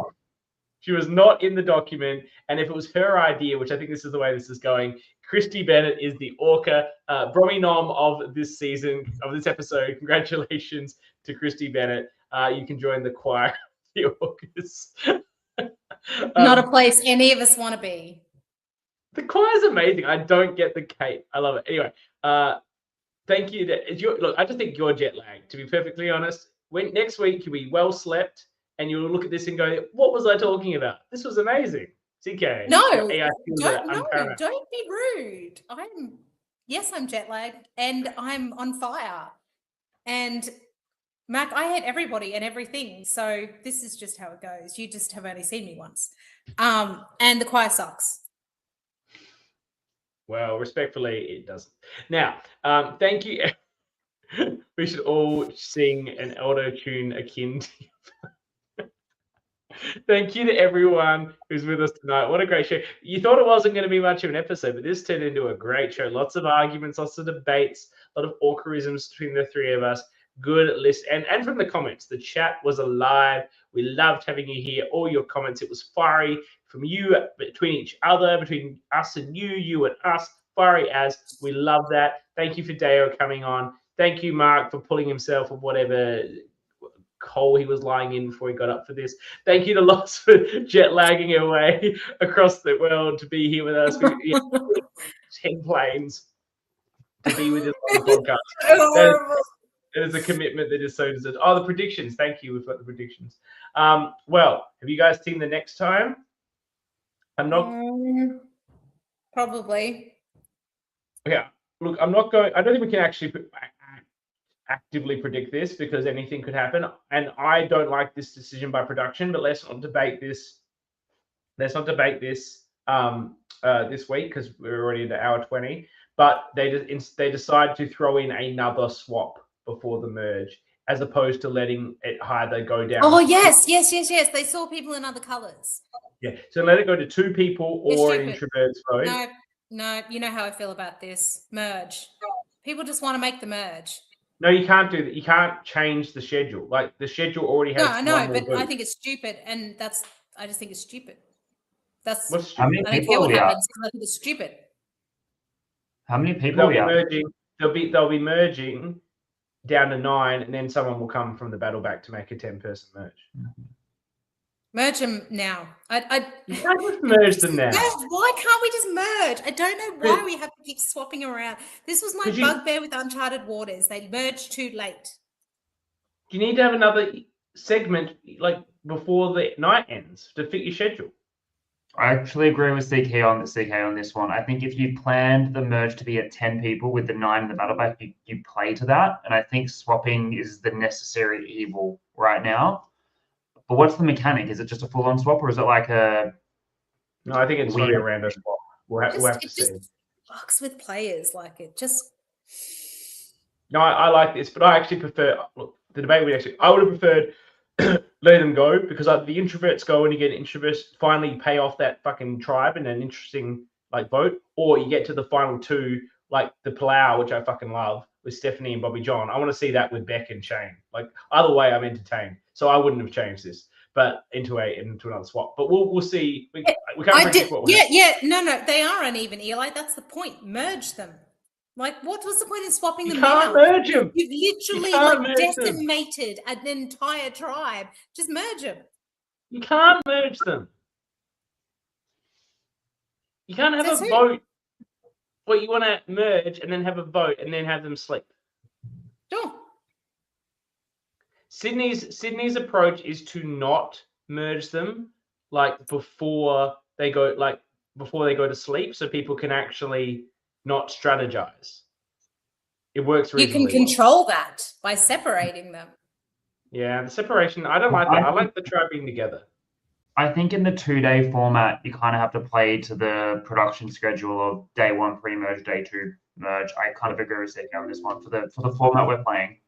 She was not in the document, and if it was her idea, which I think this is the way this is going, Christy Bennett is the Orca Brommy nom of this season, of this episode. Congratulations to Christy Bennett. You can join the choir of the Orcas. Not a place any of us want to be. The choir's amazing. I don't get the cape. I love it. Anyway, thank you. Look, I just think you're jet lagged, to be perfectly honest. Next week, you'll be well slept. And you'll look at this and go, what was I talking about? This was amazing. CK. Don't be rude. I'm jet lagged and I'm on fire. And Mac, I hate everybody and everything. So this is just how it goes. You just have only seen me once. And the choir sucks. Well, respectfully, it doesn't. Now, thank you. We should all sing an auto-tune akin to you. Thank you to everyone who's with us tonight. What a great show. You thought it wasn't going to be much of an episode, but this turned into a great show. Lots of arguments, lots of debates, a lot of orcaisms between the three of us. Good list. And from the comments, the chat was alive. We loved having you here. All your comments, it was fiery from you, between each other, between us and you and us. Fiery as. We love that. Thank you for Deo coming on. Thank you, Marc, for pulling himself of whatever hole he was lying in before he got up for this. Thank you to Lots for jet lagging away across the world to be here with us. 10 planes to be with us on the podcast. That is a commitment that is so deserved. Oh, the predictions. Thank you. We've got the predictions. Well, have you guys seen the next time? I'm not. Probably. Yeah. Look, I'm not going. I don't think we can actually actively predict this because anything could happen, and I don't like this decision by production. But let's not debate this. Let's not debate this this week because we're already at hour 20. But they decide to throw in another swap before the merge, as opposed to letting it either go down. Oh yes. They saw people in other colours. Yeah, so let it go to 2 people or an introvert's vote. No, you know how I feel about this merge. People just want to make the merge. No, you can't do that. You can't change the schedule. Like the schedule already has. No, I know, but I think it's stupid, and I just think it's stupid. That's what's How stupid. many I don't care people what we are? happens. I think it's stupid. How many people They'll we be are? merging. They'll be merging down to 9, and then someone will come from the battle back to make a 10-person merge. Merge them now. You can't just merge them now. Why can't we just merge? I don't know why But- we have to keep swapping around. This was my 'Cause you- bugbear with Uncharted Waters. They merged too late. You need to have another segment like before the night ends to fit your schedule. I actually agree with CK on this one. I think if you planned the merge to be at 10 people with the 9 in the battle pack, you play to that. And I think swapping is the necessary evil right now. But what's the mechanic? Is it just a full-on swap, or is it like a? No, I think it's Weird. really a random swap. We'll have to It see. just fucks with players. Like it just. No, I like this, but I actually prefer look, the debate. I would have preferred letting them go because the introverts go and you get introverts finally pay off that fucking tribe in an interesting like vote, or you get to the final two like the Palau, which I fucking love with Stephanie and Bobby John. I want to see that with Beck and Shane. Like either way, I'm entertained. So I wouldn't have changed this, but into another swap. But we'll see. We can't predict what. No, they are uneven, Eli. That's the point. Merge them. Like, what was the point in swapping You them can't now? merge them. You've literally can't like merge them. decimated an entire tribe. Just merge them. You can't merge them. You can't have Says a who? vote. What you want to merge and then have a vote and then have them sleep. Sure. Sydney's approach is to not merge them like before they go to sleep, so people can actually not strategize. It works You can reasonably well. control that by separating them. Yeah, the separation. I don't like that. I like the tribe being together. I think in the 2-day format, you kind of have to play to the production schedule of day 1 pre-merge, day 2 merge. I kind of agree with CK on this one for the format we're playing.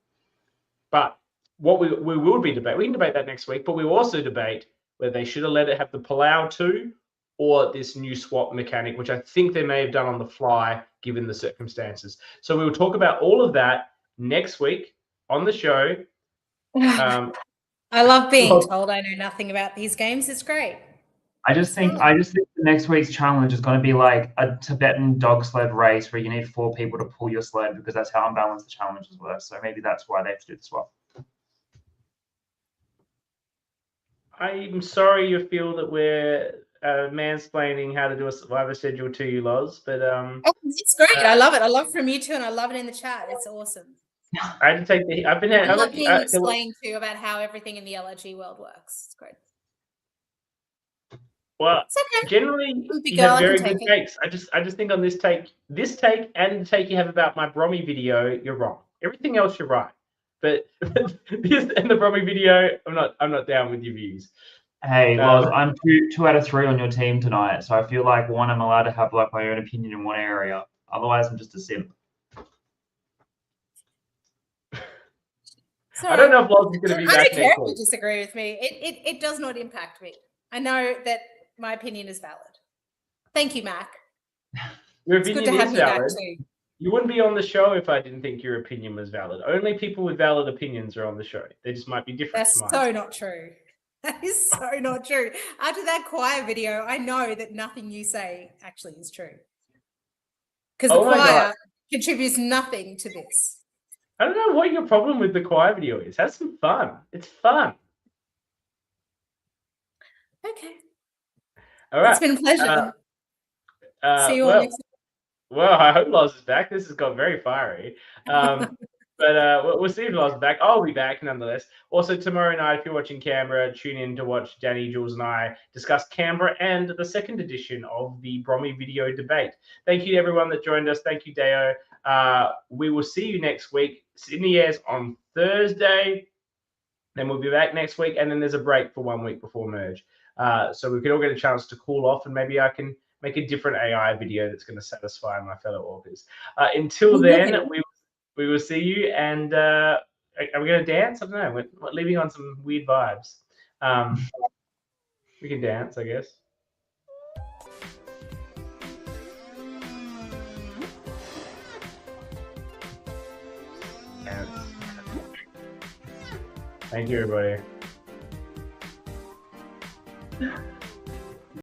But what we will be debate. We can debate that next week, but we will also debate whether they should have let it have the Palau 2 or this new swap mechanic, which I think they may have done on the fly given the circumstances. So we will talk about all of that next week on the show. I love being well- told I know nothing about these games. It's great. I just think the next week's challenge is going to be like a Tibetan dog sled race where you need 4 people to pull your sled because that's how unbalanced the challenges were. So maybe that's why they have to do the swap. I'm sorry you feel that we're mansplaining how to do a survivor schedule to you, Loz, but Oh, it's great. I love it. I love it from you too, and I love it in the chat. It's awesome. I had to take the. I've been. I love being explained to about how everything in the LRG world works. It's great. Well, It's okay. generally I'm a big you girl, have I can very take good it. takes. I just think on this take and the take you have about my Brommy video, you're wrong. Everything else you're right, but this and the Brommy video, I'm not down with your views. Hey, Loz, I'm 2 out of 3 on your team tonight, so I feel like I'm allowed to have like my own opinion in one area. Otherwise, I'm just a simp. I don't know if Loz is going to be I back don't care next if you week. disagree with me. It does not impact me. I know that my opinion is valid. Thank you, Mac. Your It's good opinion to have is you back valid. too. You wouldn't be on the show if I didn't think your opinion was valid. Only people with valid opinions are on the show. They just might be different. That's to mine. so not true. That is so not true. After that choir video, I know that nothing you say actually is true. Because the Oh my choir God. contributes nothing to this. I don't know what your problem with the choir video is. Have some fun. It's fun. Okay. All right. It's been a pleasure. See you all well, next week. well, I hope Loz is back. This has got very fiery. But we'll see if Loz is back. I'll be back nonetheless. Also, tomorrow night, if you're watching Canberra, tune in to watch Danny, Jules, and I discuss Canberra and the second edition of the Brommy video debate. Thank you to everyone that joined us. Thank you, Deo. We will see you next week. Sydney airs on Thursday. Then we'll be back next week. And then there's a break for 1 week before merge. So we can all get a chance to cool off, and maybe I can make a different AI video that's going to satisfy my fellow orcas. Until then, we will see you. And are we going to dance? I don't know. We're leaving on some weird vibes. We can dance, I guess. Dance. Thank you, everybody.